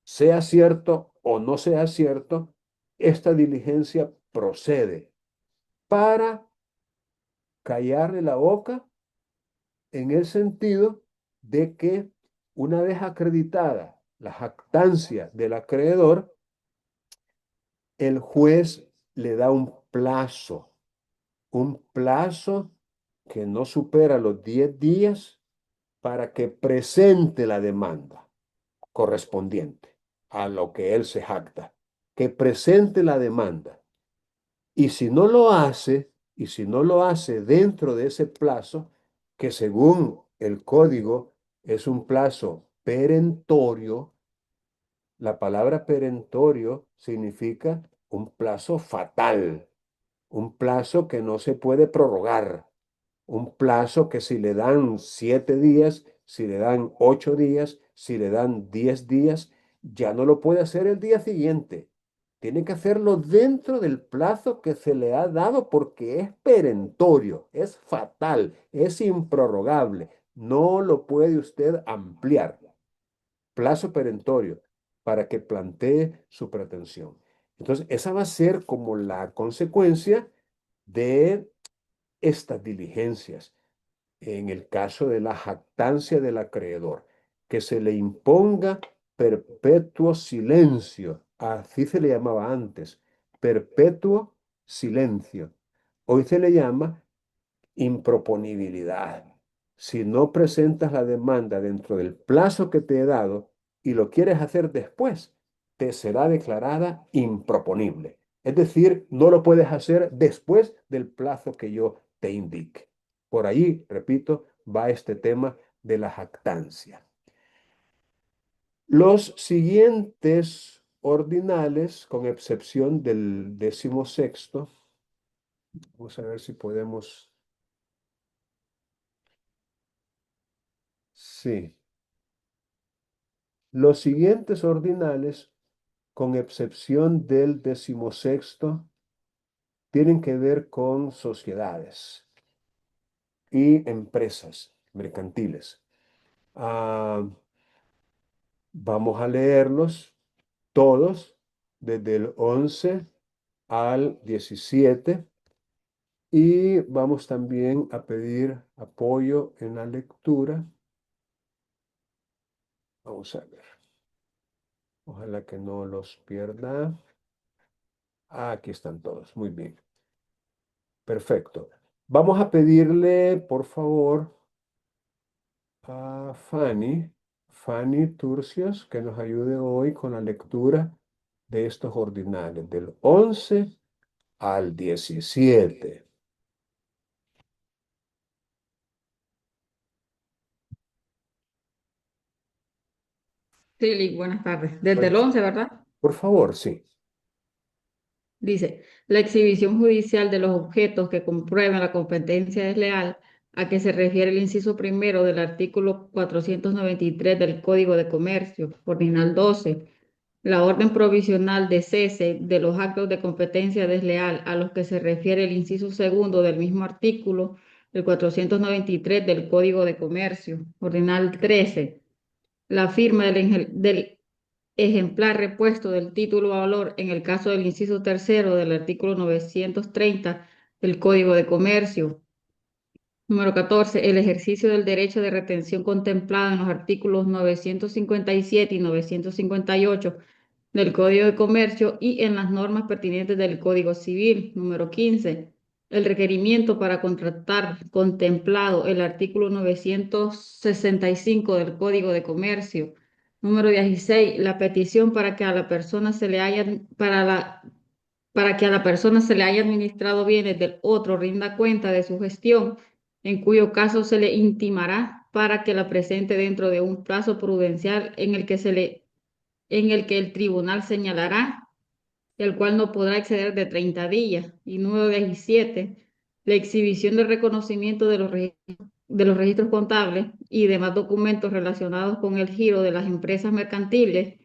[SPEAKER 1] Sea cierto o no sea cierto, esta diligencia procede para callarle la boca en el sentido de que una vez acreditada la jactancia del acreedor, el juez le da un plazo que no supera los 10 días para que presente la demanda correspondiente a lo que él se jacta, que presente la demanda. Y si no lo hace, y si no lo hace dentro de ese plazo, que según el código es un plazo perentorio, la palabra perentorio significa un plazo fatal, un plazo que no se puede prorrogar, un plazo que si le dan 7 días, si le dan 8 días, si le dan 10 días, ya no lo puede hacer el día siguiente. Tiene que hacerlo dentro del plazo que se le ha dado porque es perentorio, es fatal, es improrrogable. No lo puede usted ampliar. Plazo perentorio para que plantee su pretensión. Entonces, esa va a ser como la consecuencia de estas diligencias en el caso de la jactancia del acreedor, que se le imponga perpetuo silencio, así se le llamaba antes, perpetuo silencio. Hoy se le llama improponibilidad. Si no presentas la demanda dentro del plazo que te he dado y lo quieres hacer después, te será declarada improponible. Es decir, no lo puedes hacer después del plazo que yo te indique. Por ahí, repito, va este tema de la jactancia. Los siguientes ordinales, con excepción del 16º, vamos a ver si podemos. Sí. Los siguientes ordinales, con excepción del 16º, tienen que ver con sociedades y empresas mercantiles. Vamos a leerlos todos, desde el 11 al 17, y vamos también a pedir apoyo en la lectura. Vamos a ver. Ojalá que no los pierda. Aquí están todos. Muy bien. Perfecto. Vamos a pedirle, por favor, a Fanny Turcios, que nos ayude hoy con la lectura de estos ordinales, del 11 al 17.
[SPEAKER 10] Sí, Lick, buenas tardes. Desde el
[SPEAKER 1] Buenas.
[SPEAKER 10] 11, ¿verdad?
[SPEAKER 1] Por favor, sí.
[SPEAKER 10] Dice, la exhibición judicial de los objetos que comprueben la competencia desleal a que se refiere el inciso primero del artículo 493 del Código de Comercio, ordinal 12. La orden provisional de cese de los actos de competencia desleal a los que se refiere el inciso segundo del mismo artículo, el 493 del Código de Comercio, ordinal 13. La firma del ejemplar repuesto del título a valor en el caso del inciso tercero del artículo 930 del Código de Comercio. Número 14. El ejercicio del derecho de retención contemplado en los artículos 957 y 958 del Código de Comercio y en las normas pertinentes del Código Civil. Número 15. El requerimiento para contratar contemplado el artículo 965 del Código de Comercio. Número 16. La petición para que a la persona se le haya, para que a la persona se le haya administrado bienes del otro rinda cuenta de su gestión, en cuyo caso se le intimará para que la presente dentro de un plazo prudencial en el que el tribunal señalará, el cual no podrá exceder de 30 días. Y número 17, la exhibición del reconocimiento de los registros contables y demás documentos relacionados con el giro de las empresas mercantiles,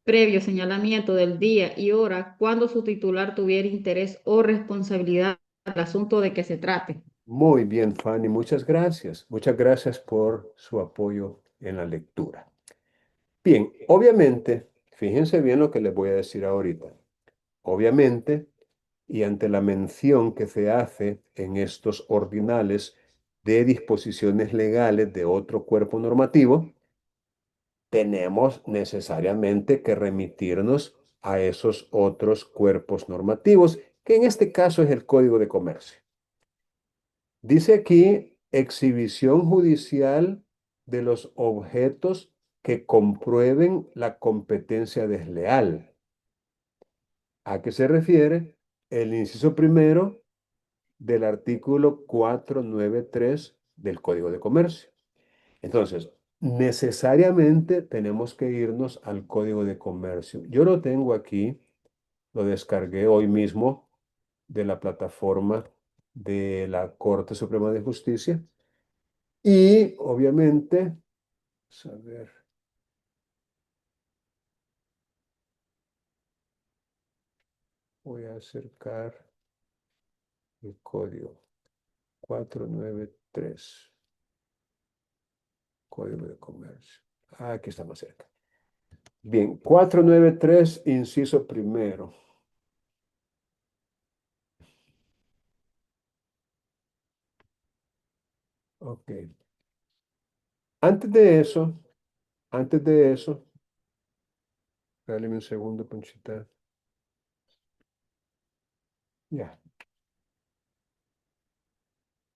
[SPEAKER 10] previo señalamiento del día y hora cuando su titular tuviera interés o responsabilidad al asunto de que se trate.
[SPEAKER 1] Muy bien, Fanny, muchas gracias. Muchas gracias por su apoyo en la lectura. Bien, obviamente, fíjense bien lo que les voy a decir ahorita. Obviamente, y ante la mención que se hace en estos ordinales de disposiciones legales de otro cuerpo normativo, tenemos necesariamente que remitirnos a esos otros cuerpos normativos, que en este caso es el Código de Comercio. Dice aquí, exhibición judicial de los objetos que comprueben la competencia desleal. ¿A qué se refiere? El inciso primero del artículo 493 del Código de Comercio. Entonces, necesariamente tenemos que irnos al Código de Comercio. Yo lo tengo aquí, lo descargué hoy mismo de la plataforma de la Corte Suprema de Justicia. Y obviamente, a ver, voy a acercar el código 493, Código de Comercio. Aquí está más cerca. Bien, 493, inciso primero. Ok. Antes de eso, dale un segundo, Ponchita. Ya.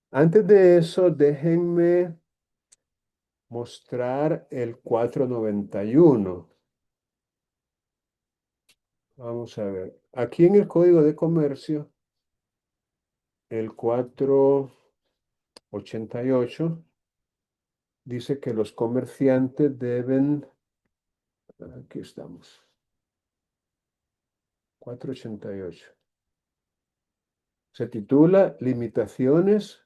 [SPEAKER 1] Antes de eso, déjenme mostrar el 491. Vamos a ver. Aquí en el Código de Comercio, el 488 dice que los comerciantes deben, aquí estamos, 488. Se titula Limitaciones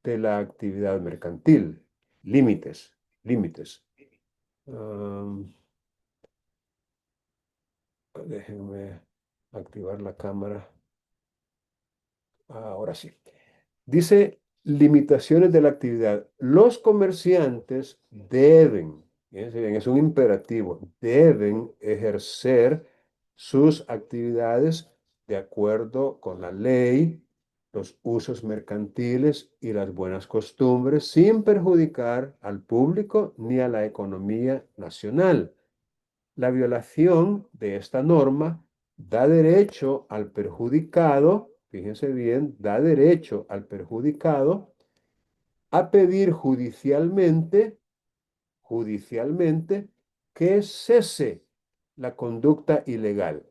[SPEAKER 1] de la actividad mercantil. Límites. Déjenme activar la cámara. Ahora sí. Dice limitaciones de la actividad. Los comerciantes deben, fíjense bien, es un imperativo, deben ejercer sus actividades de acuerdo con la ley, los usos mercantiles y las buenas costumbres, sin perjudicar al público ni a la economía nacional. La violación de esta norma da derecho al perjudicado fíjense bien, da derecho al perjudicado a pedir judicialmente que cese la conducta ilegal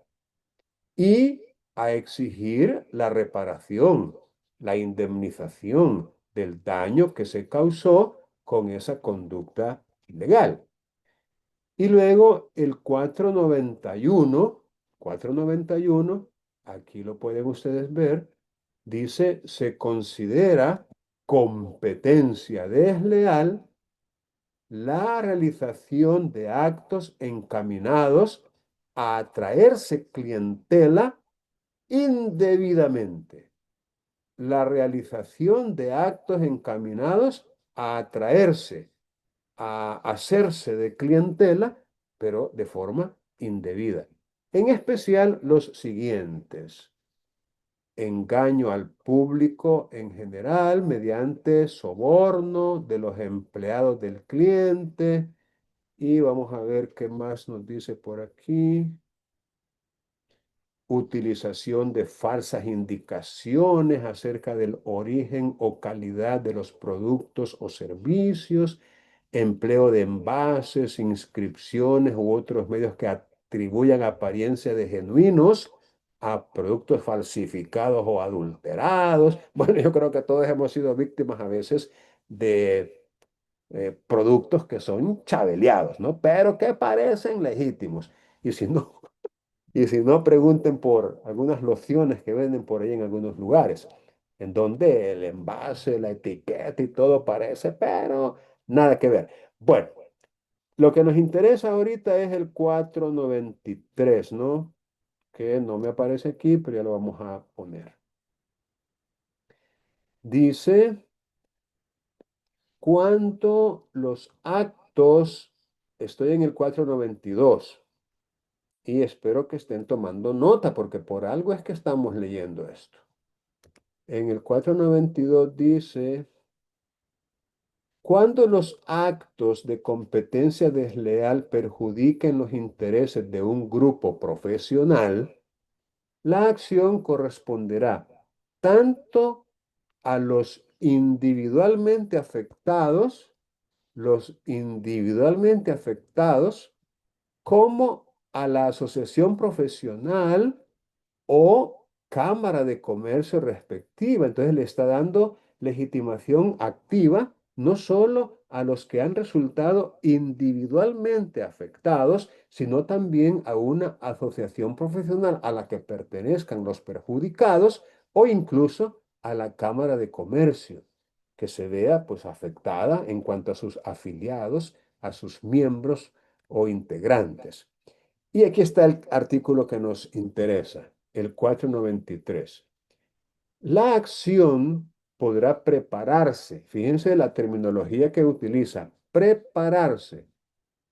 [SPEAKER 1] y a exigir la reparación, la indemnización del daño que se causó con esa conducta ilegal. Y luego el 491, aquí lo pueden ustedes ver, dice, se considera competencia desleal la realización de actos encaminados a atraerse clientela indebidamente. La realización de actos encaminados a atraerse, a hacerse de clientela, pero de forma indebida. En especial los siguientes: engaño al público en general mediante soborno de los empleados del cliente. Y vamos a ver qué más nos dice por aquí. Utilización de falsas indicaciones acerca del origen o calidad de los productos o servicios, empleo de envases, inscripciones u otros medios que atribuyan apariencia de genuinos a productos falsificados o adulterados. Bueno, yo creo que todos hemos sido víctimas a veces de productos que son chabeleados, ¿no? Pero que parecen legítimos. Y si no, y si no, pregunten por algunas lociones que venden por ahí en algunos lugares, en donde el envase, la etiqueta y todo parece, pero nada que ver. Bueno, lo que nos interesa ahorita es el 493, ¿no? Que no me aparece aquí, pero ya lo vamos a poner. Dice, ¿cuánto los actos? Estoy en el 492 y espero que estén tomando nota, porque por algo es que estamos leyendo esto. En el 492 dice, cuando los actos de competencia desleal perjudiquen los intereses de un grupo profesional, la acción corresponderá tanto a los individualmente afectados, como a la asociación profesional o cámara de comercio respectiva. Entonces le está dando legitimación activa no solo a los que han resultado individualmente afectados, sino también a una asociación profesional a la que pertenezcan los perjudicados o incluso a la cámara de comercio, que se vea pues afectada en cuanto a sus afiliados, a sus miembros o integrantes. Y aquí está el artículo que nos interesa, el 493. La acción podrá prepararse. Fíjense la terminología que utiliza, prepararse.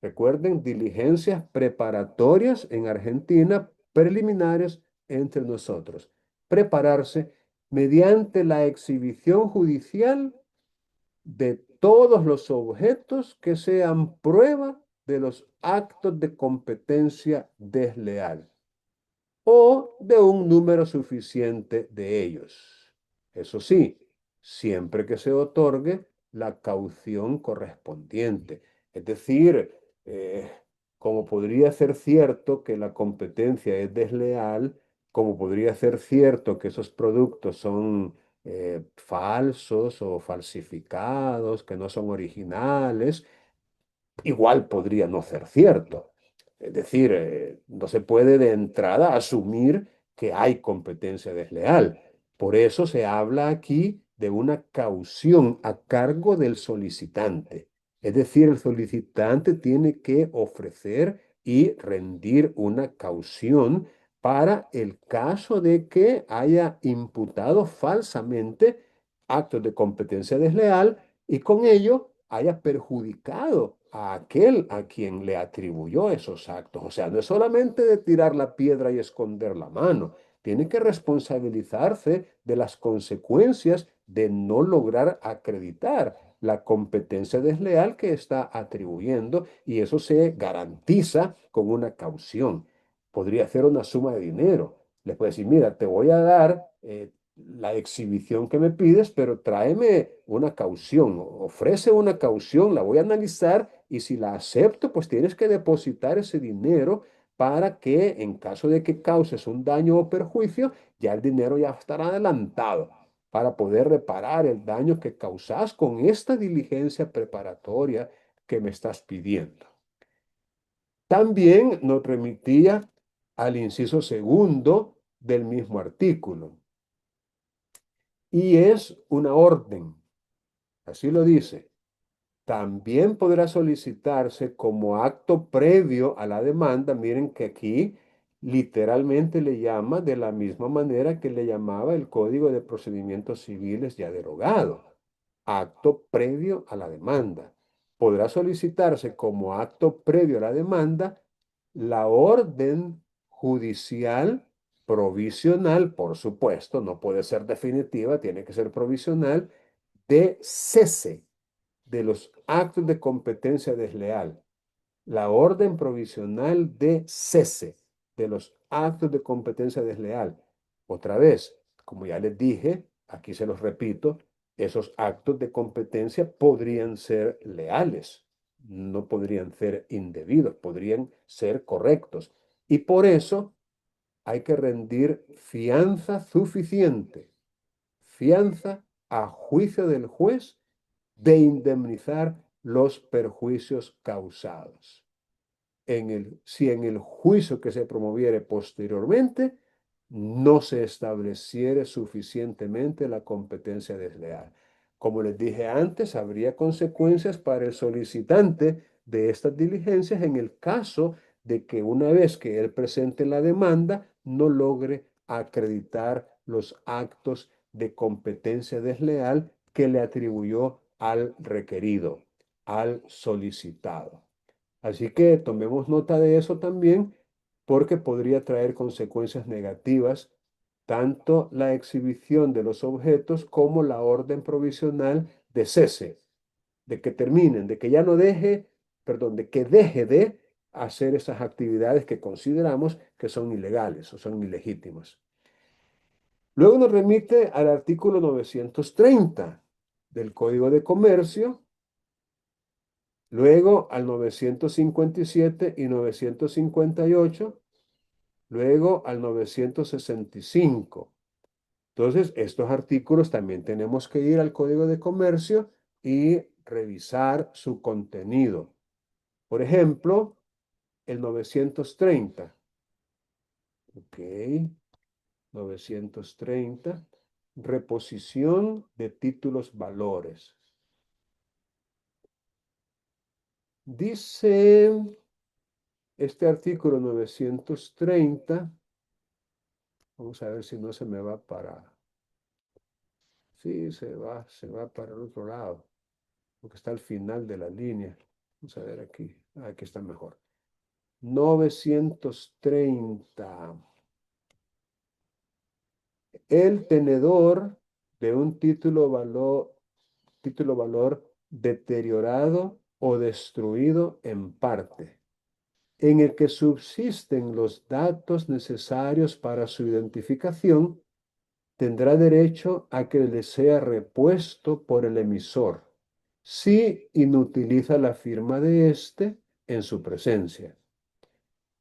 [SPEAKER 1] Recuerden, diligencias preparatorias en Argentina, preliminares entre nosotros. Prepararse mediante la exhibición judicial de todos los objetos que sean prueba de los actos de competencia desleal o de un número suficiente de ellos. Eso sí, siempre que se otorgue la caución correspondiente. Es decir, como podría ser cierto que la competencia es desleal, como podría ser cierto que esos productos son falsos o falsificados, que no son originales, igual podría no ser cierto. Es decir, no se puede de entrada asumir que hay competencia desleal. Por eso se habla aquí de una caución a cargo del solicitante. Es decir, el solicitante tiene que ofrecer y rendir una caución para el caso de que haya imputado falsamente actos de competencia desleal y con ello haya perjudicado a aquel a quien le atribuyó esos actos. O sea, no es solamente de tirar la piedra y esconder la mano, tiene que responsabilizarse de las consecuencias de no lograr acreditar la competencia desleal que está atribuyendo, y eso se garantiza con una caución. Podría ser una suma de dinero. Les puede decir, mira, te voy a dar la exhibición que me pides, pero tráeme una caución, ofrece una caución, la voy a analizar y si la acepto, pues tienes que depositar ese dinero para que en caso de que causes un daño o perjuicio, ya el dinero ya estará adelantado para poder reparar el daño que causas con esta diligencia preparatoria que me estás pidiendo. También nos remitía al inciso segundo del mismo artículo. Y es una orden, así lo dice. También podrá solicitarse como acto previo a la demanda. Miren que aquí literalmente le llama de la misma manera que le llamaba el Código de Procedimientos Civiles ya derogado. Acto previo a la demanda. Podrá solicitarse como acto previo a la demanda la orden judicial provisional, por supuesto, no puede ser definitiva, tiene que ser provisional, de cese de los actos de competencia desleal. La orden provisional de cese de los actos de competencia desleal. Otra vez, como ya les dije, aquí se los repito, esos actos de competencia podrían ser leales, no podrían ser indebidos, podrían ser correctos. Y por eso hay que rendir fianza suficiente, fianza a juicio del juez de indemnizar los perjuicios causados. Si en el juicio que se promoviere posteriormente no se estableciere suficientemente la competencia desleal. Como les dije antes, habría consecuencias para el solicitante de estas diligencias en el caso de que una vez que él presente la demanda no logre acreditar los actos de competencia desleal que le atribuyó al requerido, al solicitado. Así que tomemos nota de eso también, porque podría traer consecuencias negativas tanto la exhibición de los objetos como la orden provisional de cese, de que terminen, de que ya no deje, perdón, de que deje de hacer esas actividades que consideramos que son ilegales o son ilegítimas. Luego nos remite al artículo 930 del Código de Comercio, luego al 957 y 958, luego al 965. Entonces, estos artículos también tenemos que ir al Código de Comercio y revisar su contenido. Por ejemplo, el 930. Ok, 930. Reposición de títulos valores. Dice este artículo 930, vamos a ver si no se me va para, sí, se va para el otro lado, porque está al final de la línea. Vamos a ver aquí, aquí está mejor. 930. El tenedor de un título valor deteriorado o destruido en parte, en el que subsisten los datos necesarios para su identificación, tendrá derecho a que le sea repuesto por el emisor, si inutiliza la firma de éste en su presencia.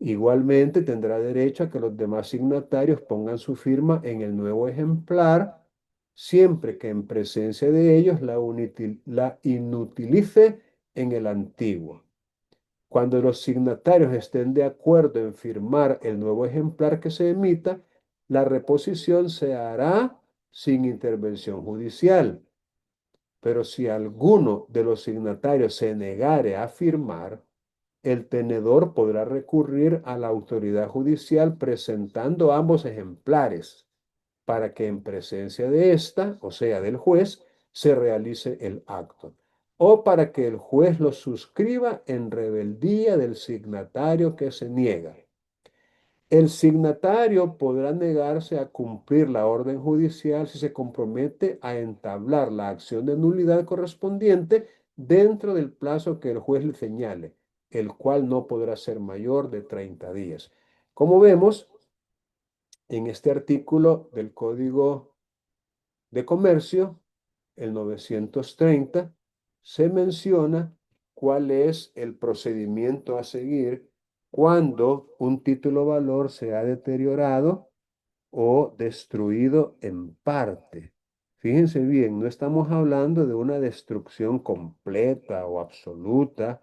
[SPEAKER 1] Igualmente tendrá derecho a que los demás signatarios pongan su firma en el nuevo ejemplar, siempre que en presencia de ellos la inutilice en el antiguo. Cuando los signatarios estén de acuerdo en firmar el nuevo ejemplar que se emita, la reposición se hará sin intervención judicial. Pero si alguno de los signatarios se negare a firmar, el tenedor podrá recurrir a la autoridad judicial presentando ambos ejemplares para que en presencia de ésta, o sea, del juez, se realice el acto, o para que el juez lo suscriba en rebeldía del signatario que se niega. El signatario podrá negarse a cumplir la orden judicial si se compromete a entablar la acción de nulidad correspondiente dentro del plazo que el juez le señale, el cual no podrá ser mayor de 30 días. Como vemos, en este artículo del Código de Comercio, el 930, se menciona cuál es el procedimiento a seguir cuando un título valor se ha deteriorado o destruido en parte. Fíjense bien, no estamos hablando de una destrucción completa o absoluta,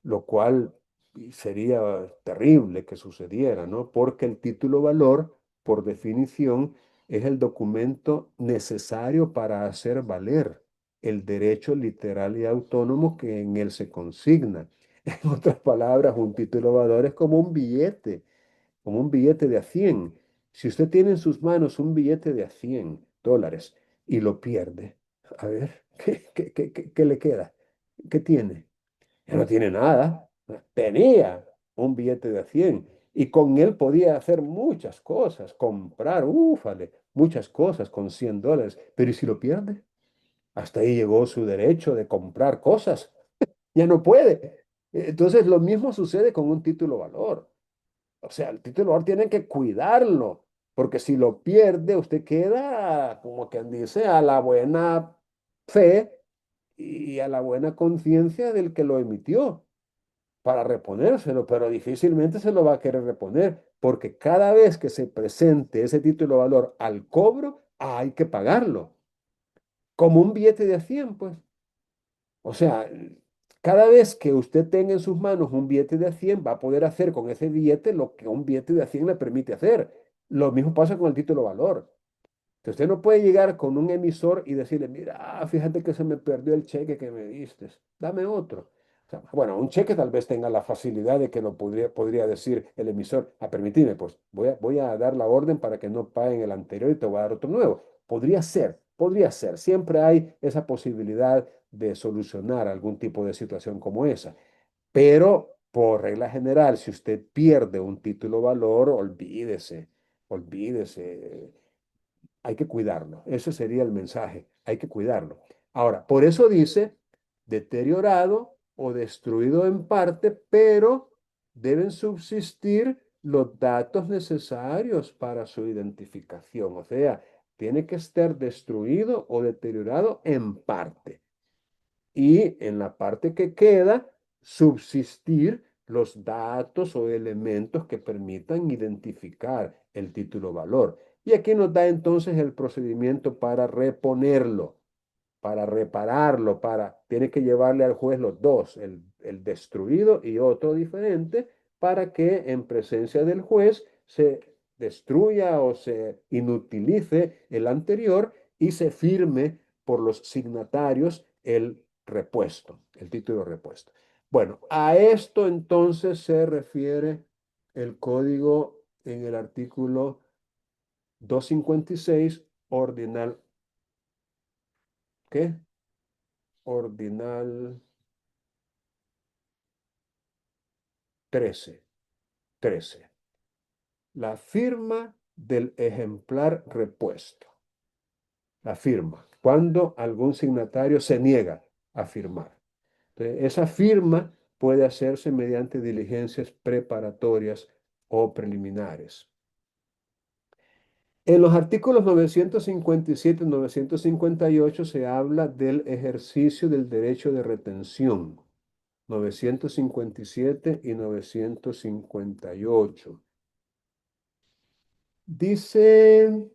[SPEAKER 1] lo cual sería terrible que sucediera, ¿no? Porque el título valor, por definición, es el documento necesario para hacer valer el derecho literal y autónomo que en él se consigna. En otras palabras, un título valor es como un billete de a 100. Si usted tiene en sus manos un billete de a $100 y lo pierde, a ver, ¿qué le queda? ¿Qué tiene? Ya no tiene nada. Tenía un billete de a 100 y con él podía hacer muchas cosas, comprar, úfale, muchas cosas con $100. Pero ¿y si lo pierde? Hasta ahí llegó su derecho de comprar cosas. Ya no puede. Entonces lo mismo sucede con un título valor. O sea, el título valor tiene que cuidarlo, porque si lo pierde, usted queda, como quien dice, a la buena fe y a la buena conciencia del que lo emitió para reponérselo, pero difícilmente se lo va a querer reponer, porque cada vez que se presente ese título de valor al cobro, hay que pagarlo, como un billete de a 100, pues. O sea, cada vez que usted tenga en sus manos un billete de a 100, va a poder hacer con ese billete lo que un billete de a 100 le permite hacer. Lo mismo pasa con el título de valor. Que usted no puede llegar con un emisor y decirle, mira, fíjate que se me perdió el cheque que me diste, dame otro. O sea, bueno, un cheque tal vez tenga la facilidad de que lo podría decir el emisor, permitidme, pues voy a dar la orden para que no paguen el anterior y te voy a dar otro nuevo. Podría ser. Siempre hay esa posibilidad de solucionar algún tipo de situación como esa. Pero por regla general, si usted pierde un título valor, olvídese, hay que cuidarlo. Ese sería el mensaje. Hay que cuidarlo. Ahora, por eso dice deteriorado o destruido en parte, pero deben subsistir los datos necesarios para su identificación. O sea, tiene que estar destruido o deteriorado en parte. Y en la parte que queda, subsistir los datos o elementos que permitan identificar el título valor. Y aquí nos da entonces el procedimiento para reponerlo, para repararlo, tiene que llevarle al juez los dos, el destruido y otro diferente, para que en presencia del juez se destruya o se inutilice el anterior y se firme por los signatarios el repuesto, el título repuesto. Bueno, a esto entonces se refiere el código en el artículo 256, ordinal, ¿qué? Ordinal 13. La firma del ejemplar repuesto. La firma, cuando algún signatario se niega a firmar. Entonces, esa firma puede hacerse mediante diligencias preparatorias o preliminares. En los artículos 957 y 958 se habla del ejercicio del derecho de retención. 957 y 958. Dice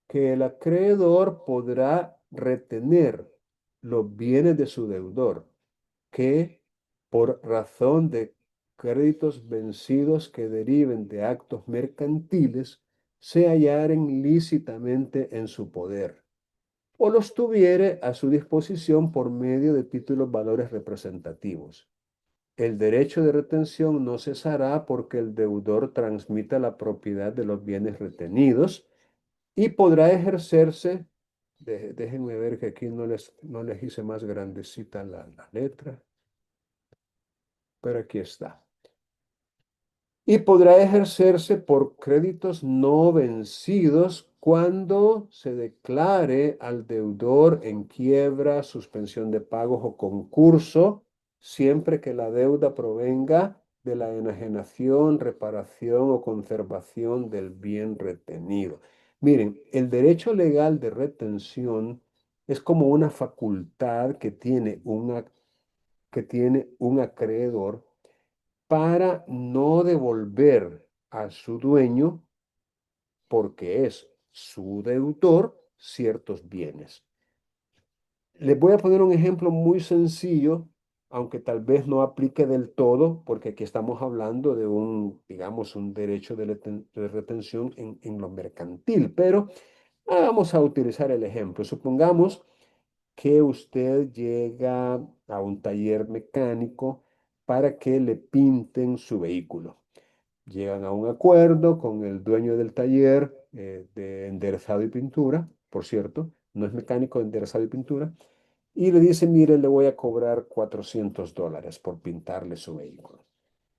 [SPEAKER 1] que el acreedor podrá retener los bienes de su deudor, que por razón de créditos vencidos que deriven de actos mercantiles se hallaren lícitamente en su poder, o los tuviere a su disposición por medio de títulos valores representativos. El derecho de retención no cesará porque el deudor transmita la propiedad de los bienes retenidos y podrá ejercerse, déjenme ver que aquí no les hice más grandecita la letra, pero aquí está. Y podrá ejercerse por créditos no vencidos cuando se declare al deudor en quiebra, suspensión de pagos o concurso, siempre que la deuda provenga de la enajenación, reparación o conservación del bien retenido. Miren, el derecho legal de retención es como una facultad que tiene un acreedor para no devolver a su dueño, porque es su deudor, ciertos bienes. Les voy a poner un ejemplo muy sencillo, aunque tal vez no aplique del todo, porque aquí estamos hablando de digamos, un derecho de retención en lo mercantil, pero vamos a utilizar el ejemplo. Supongamos que usted llega a un taller mecánico para que le pinten su vehículo. Llegan a un acuerdo con el dueño del taller de enderezado y pintura, por cierto, no es mecánico de enderezado y pintura, y le dice, mire, le voy a cobrar $400 por pintarle su vehículo.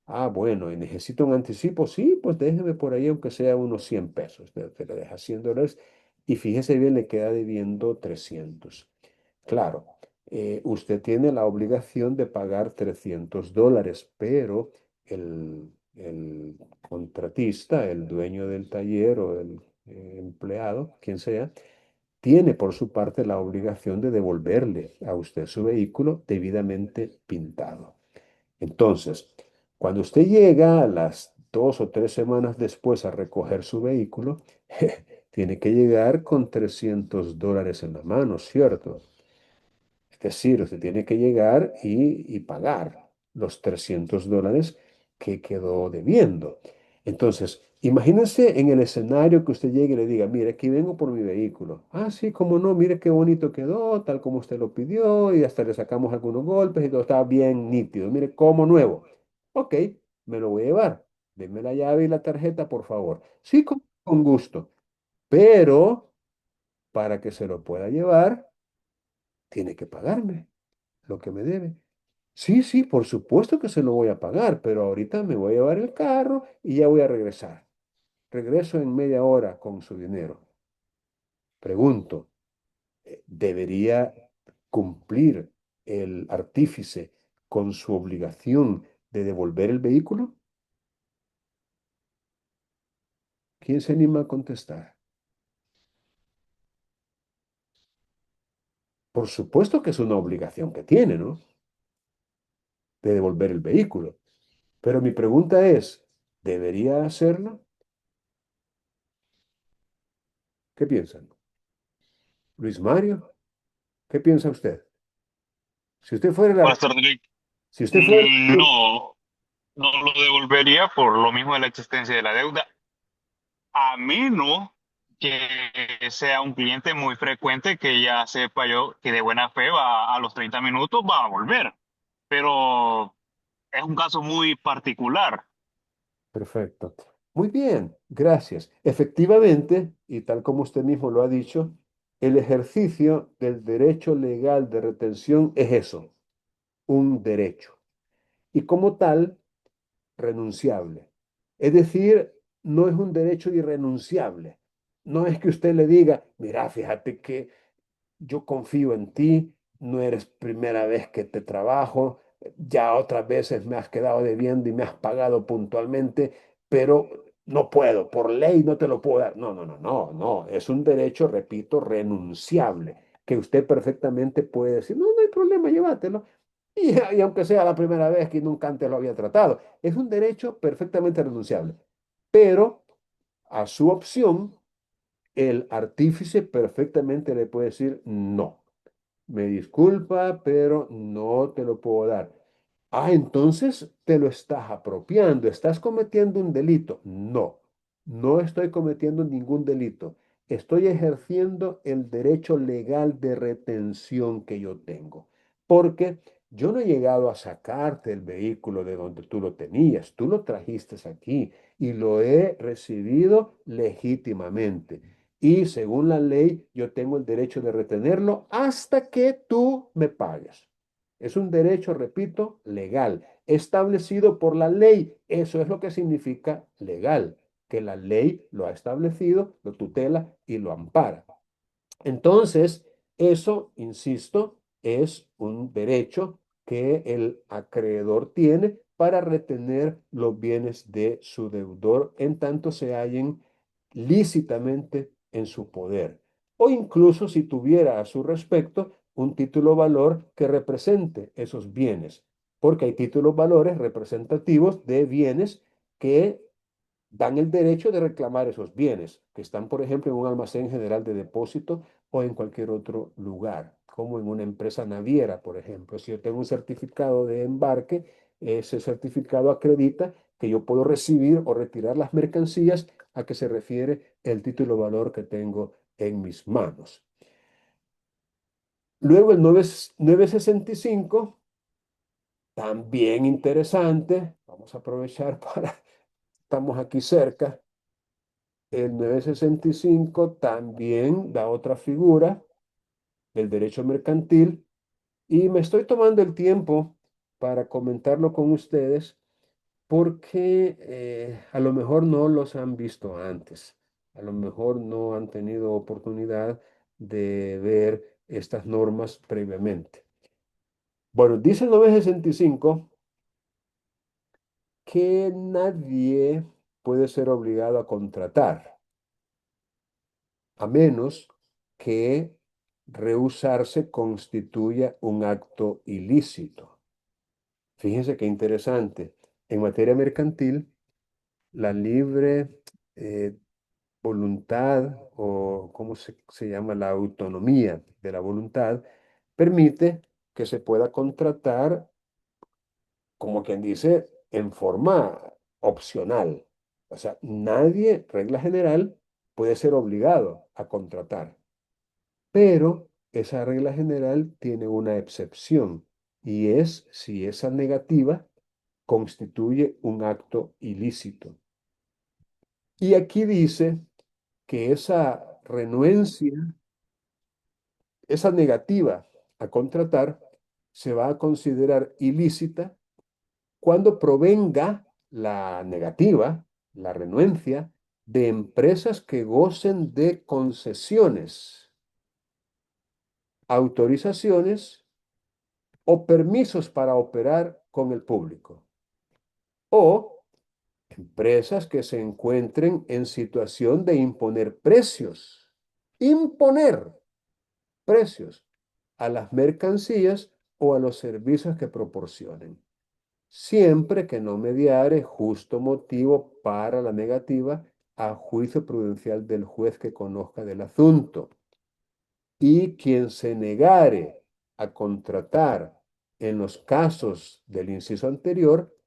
[SPEAKER 1] Ah, bueno, y necesito un anticipo. Sí, pues déjeme por ahí, aunque sea unos 100 pesos. Te le deja $100 y fíjese bien, le queda debiendo 300. Claro, usted tiene la obligación de pagar $300, pero el contratista, el dueño del taller o el empleado, quien sea, tiene por su parte la obligación de devolverle a usted su vehículo debidamente pintado. Entonces, cuando usted llega a las 2 o 3 semanas después a recoger su vehículo, tiene que llegar con $300 en la mano, ¿cierto? Es decir, usted tiene que llegar y pagar los $300 que quedó debiendo. Entonces, imagínense en el escenario que usted llegue y le diga, mire, aquí vengo por mi vehículo. Ah, sí, cómo no, mire qué bonito quedó, tal como usted lo pidió, y hasta le sacamos algunos golpes y todo estaba bien nítido. Mire, como nuevo. Ok, me lo voy a llevar. Deme la llave y la tarjeta, por favor. Sí, con gusto. Pero para que se lo pueda llevar, tiene que pagarme lo que me debe. Sí, sí, por supuesto que se lo voy a pagar, pero ahorita me voy a llevar el carro y ya voy a regresar. Regreso en media hora con su dinero. Pregunto, ¿debería cumplir el artífice con su obligación de devolver el vehículo? ¿Quién se anima a contestar? Por supuesto que es una obligación que tiene, ¿no? De devolver el vehículo. Pero mi pregunta es, ¿debería hacerlo? ¿Qué piensan? Luis Mario, ¿qué piensa usted? Si usted fuera
[SPEAKER 11] Buenas tardes, Rick.
[SPEAKER 1] si usted fuera,
[SPEAKER 11] No, no lo devolvería por lo mismo de la existencia de la deuda, a menos que sea un cliente muy frecuente que ya sepa yo que de buena fe va a los 30 minutos va a volver. Pero es un caso muy particular.
[SPEAKER 1] perfecto. Muy bien, gracias. Efectivamente, y tal como usted mismo lo ha dicho, el ejercicio del derecho legal de retención es eso, un derecho. Y como tal, renunciable. Es decir, no es un derecho irrenunciable. No es que usted le diga, mira, fíjate que yo confío en ti, no eres primera vez que te trabajo, ya otras veces me has quedado debiendo y me has pagado puntualmente, pero no puedo, por ley no te lo puedo dar. No, no, no, no, no, es un derecho, repito, renunciable, que usted perfectamente puede decir, no, no hay problema, llévatelo. Y aunque sea la primera vez que nunca antes lo había tratado, es un derecho perfectamente renunciable, pero a su opción el artífice perfectamente le puede decir no. Me disculpa, pero no te lo puedo dar. Ah, entonces te lo estás apropiando, estás cometiendo un delito. No, no estoy cometiendo ningún delito. Estoy ejerciendo el derecho legal de retención que yo tengo. Porque yo no he llegado a sacarte el vehículo de donde tú lo tenías. Tú lo trajiste aquí y lo he recibido legítimamente. Y según la ley, yo tengo el derecho de retenerlo hasta que tú me pagues. Es un derecho, repito, legal, establecido por la ley. Eso es lo que significa legal, que la ley lo ha establecido, lo tutela y lo ampara. Entonces, eso, insisto, es un derecho que el acreedor tiene para retener los bienes de su deudor en tanto se hallen lícitamente en su poder, o incluso si tuviera a su respecto un título valor que represente esos bienes, porque hay títulos valores representativos de bienes que dan el derecho de reclamar esos bienes, que están, por ejemplo, en un almacén general de depósito o en cualquier otro lugar, como en una empresa naviera, por ejemplo. Si yo tengo un certificado de embarque, ese certificado acredita que yo puedo recibir o retirar las mercancías a que se refiere el título valor que tengo en mis manos. Luego el 965, también interesante, vamos a aprovechar para, estamos aquí cerca. El 965 también da otra figura del derecho mercantil y me estoy tomando el tiempo para comentarlo con ustedes porque a lo mejor no los han visto antes, a lo mejor no han tenido oportunidad de ver estas normas previamente. Bueno, dice el 965 que nadie puede ser obligado a contratar, a menos que rehusarse constituya un acto ilícito. Fíjense qué interesante. En materia mercantil, la libre voluntad o cómo se llama la autonomía de la voluntad permite que se pueda contratar, como quien dice, en forma opcional. O sea, nadie, regla general, puede ser obligado a contratar. Pero esa regla general tiene una excepción y es si esa negativa constituye un acto ilícito. Y aquí dice que esa renuencia, esa negativa a contratar, se va a considerar ilícita cuando provenga la negativa, la renuencia, de empresas que gocen de concesiones, autorizaciones o permisos para operar con el público, o empresas que se encuentren en situación de imponer precios a las mercancías o a los servicios que proporcionen, siempre que no mediare justo motivo para la negativa a juicio prudencial del juez que conozca del asunto. Y quien se negare a contratar en los casos del inciso anterior,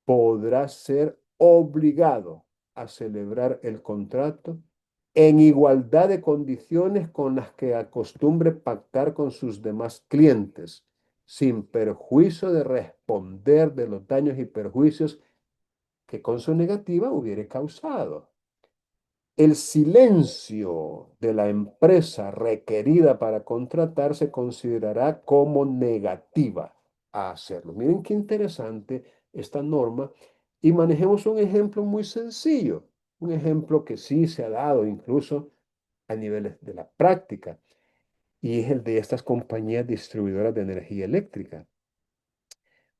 [SPEAKER 1] podrá ser obligado a celebrar el contrato en igualdad de condiciones con las que acostumbre pactar con sus demás clientes, sin perjuicio de responder de los daños y perjuicios que con su negativa hubiere causado. El silencio de la empresa requerida para contratar se considerará como negativa a hacerlo. Miren qué interesante esta norma y manejemos un ejemplo muy sencillo, un ejemplo que sí se ha dado incluso a niveles de la práctica y es el de estas compañías distribuidoras de energía eléctrica.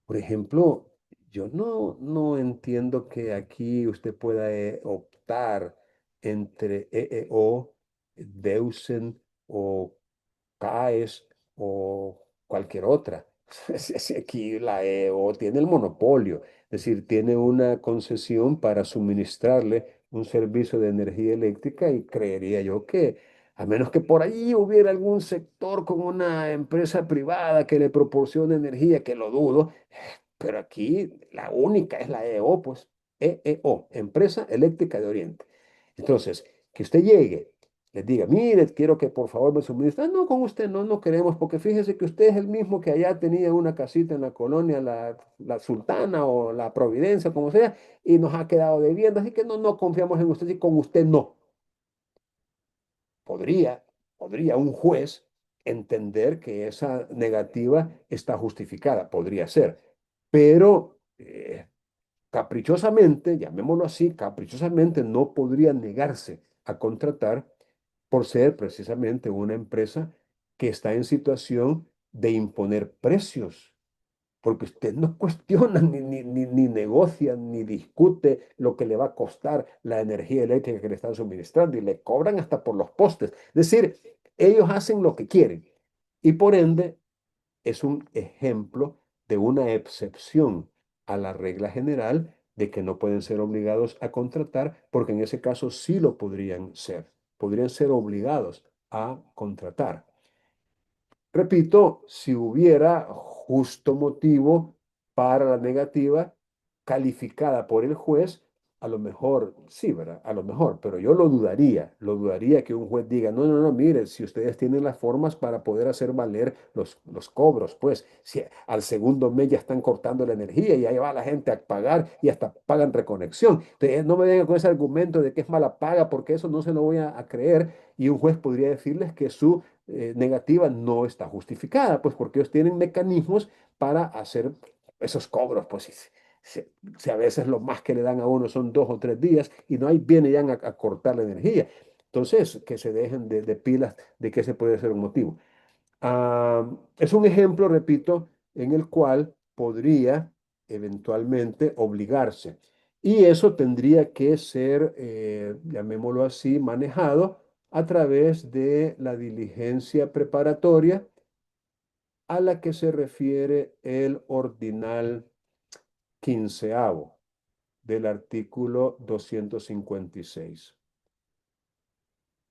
[SPEAKER 1] Por ejemplo, yo no entiendo que aquí usted pueda optar entre EEO, Deusen o CAES o cualquier otra. Si aquí la EEO tiene el monopolio, es decir, tiene una concesión para suministrarle un servicio de energía eléctrica y creería yo que a menos que por allí hubiera algún sector con una empresa privada que le proporcione energía, que lo dudo, pero aquí la única es la EEO, pues, EEO, Empresa Eléctrica de Oriente. Entonces, que usted llegue, les diga, mire, quiero que por favor me suministre. Ah, no, con usted no queremos, porque fíjese que usted es el mismo que allá tenía una casita en la colonia, la Sultana o la Providencia, como sea, y nos ha quedado debiendo, así que no confiamos en usted y con usted no. Podría un juez entender que esa negativa está justificada, podría ser, pero caprichosamente, llamémoslo así, caprichosamente no podría negarse a contratar por ser precisamente una empresa que está en situación de imponer precios porque usted no cuestiona, ni negocia, ni discute lo que le va a costar la energía eléctrica que le están suministrando y le cobran hasta por los postes. Es decir, ellos hacen lo que quieren y por ende es un ejemplo de una excepción a la regla general de que no pueden ser obligados a contratar, porque en ese caso sí lo podrían ser obligados a contratar. Repito, si hubiera justo motivo para la negativa calificada por el juez, a lo mejor, sí, ¿verdad? A lo mejor, pero yo lo dudaría que un juez diga, no, no, no, mire, si ustedes tienen las formas para poder hacer valer los cobros, pues si al segundo mes ya están cortando la energía y ahí va la gente a pagar y hasta pagan reconexión. Entonces, no me vengan con ese argumento de que es mala paga, porque eso no se lo voy a creer y un juez podría decirles que su negativa no está justificada, pues porque ellos tienen mecanismos para hacer esos cobros, pues si a veces lo más que le dan a uno son 2 o 3 días y no hay viene ya a cortar la energía. Entonces, que se dejen de pilas de que ese puede ser un motivo. Es un ejemplo, repito, en el cual podría eventualmente obligarse. Y eso tendría que ser, llamémoslo así, manejado a través de la diligencia preparatoria a la que se refiere el ordinal quinceavo del artículo 256.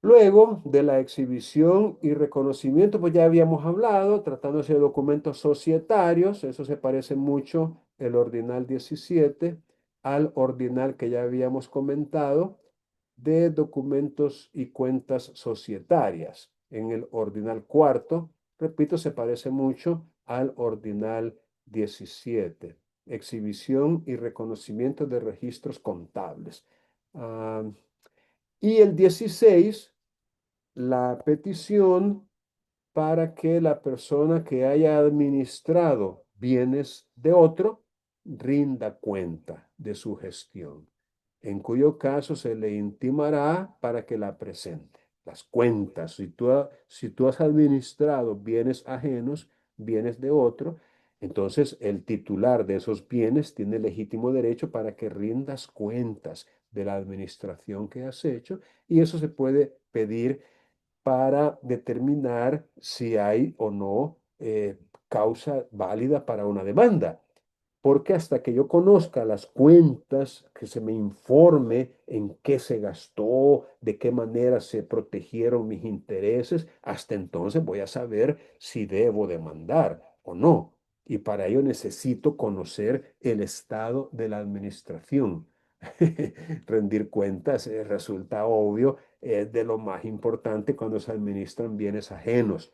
[SPEAKER 1] Luego de la exhibición y reconocimiento, pues ya habíamos hablado, tratándose de documentos societarios, eso se parece mucho el ordinal 17 al ordinal que ya habíamos comentado de documentos y cuentas societarias. En el ordinal cuarto, repito, se parece mucho al ordinal 17, exhibición y reconocimiento de registros contables. Ah, y el 16, la petición para que la persona que haya administrado bienes de otro rinda cuenta de su gestión, en cuyo caso se le intimará para que la presente. Las cuentas, si tú has administrado bienes ajenos, bienes de otro, entonces el titular de esos bienes tiene legítimo derecho para que rindas cuentas de la administración que has hecho y eso se puede pedir para determinar si hay o no causa válida para una demanda. Porque hasta que yo conozca las cuentas, que se me informe en qué se gastó, de qué manera se protegieron mis intereses, hasta entonces voy a saber si debo demandar o no. Y para ello necesito conocer el estado de la administración. Rendir cuentas resulta obvio, es de lo más importante cuando se administran bienes ajenos,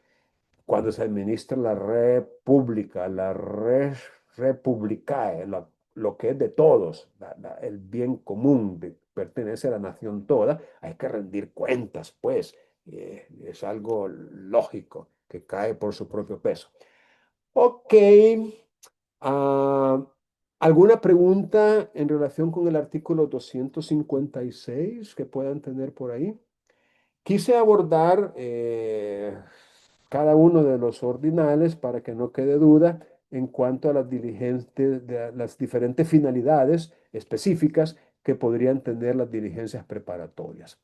[SPEAKER 1] cuando se administra la república, la res republicae, lo que es de todos, el bien común, pertenece a la nación toda, hay que rendir cuentas, pues, es algo lógico que cae por su propio peso. Ok, ah, ¿alguna pregunta en relación con el artículo 256 que puedan tener por ahí? Quise abordar cada uno de los ordinales para que no quede duda en cuanto a las de las diferentes finalidades específicas que podrían tener las diligencias preparatorias.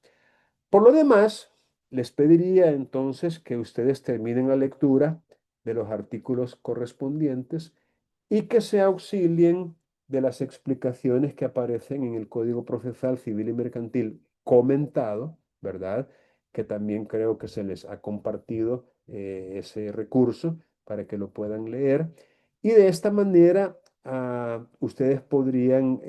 [SPEAKER 1] Por lo demás, les pediría entonces que ustedes terminen la lectura de los artículos correspondientes y que se auxilien de las explicaciones que aparecen en el Código Procesal Civil y Mercantil comentado, ¿verdad? Que también creo que se les ha compartido ese recurso para que lo puedan leer. Y de esta manera ustedes podrían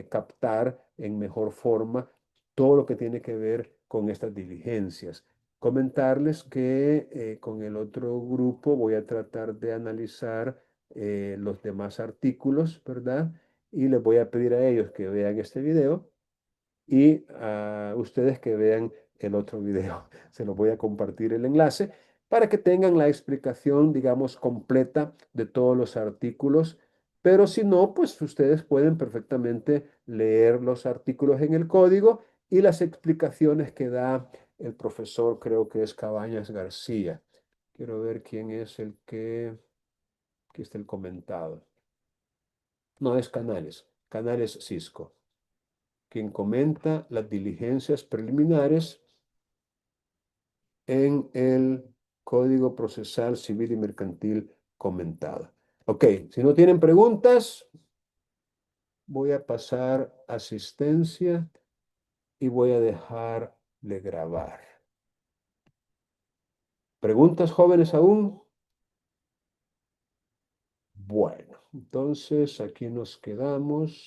[SPEAKER 1] captar en mejor forma todo lo que tiene que ver con estas diligencias. Comentarles que con el otro grupo voy a tratar de analizar los demás artículos, ¿verdad? Y les voy a pedir a ellos que vean este video y a ustedes que vean el otro video. Se los voy a compartir el enlace para que tengan la explicación, digamos, completa de todos los artículos. Pero si no, pues ustedes pueden perfectamente leer los artículos en el código y las explicaciones que da el profesor, creo que es Cabañas García. Quiero ver quién es el que aquí está el comentado. No es Canales, Canales Cisco, quien comenta las diligencias preliminares en el Código Procesal Civil y Mercantil comentado. Ok, si no tienen preguntas, voy a pasar asistencia y voy a dejarle grabar. ¿Preguntas, jóvenes, aún? Bueno, entonces aquí nos quedamos.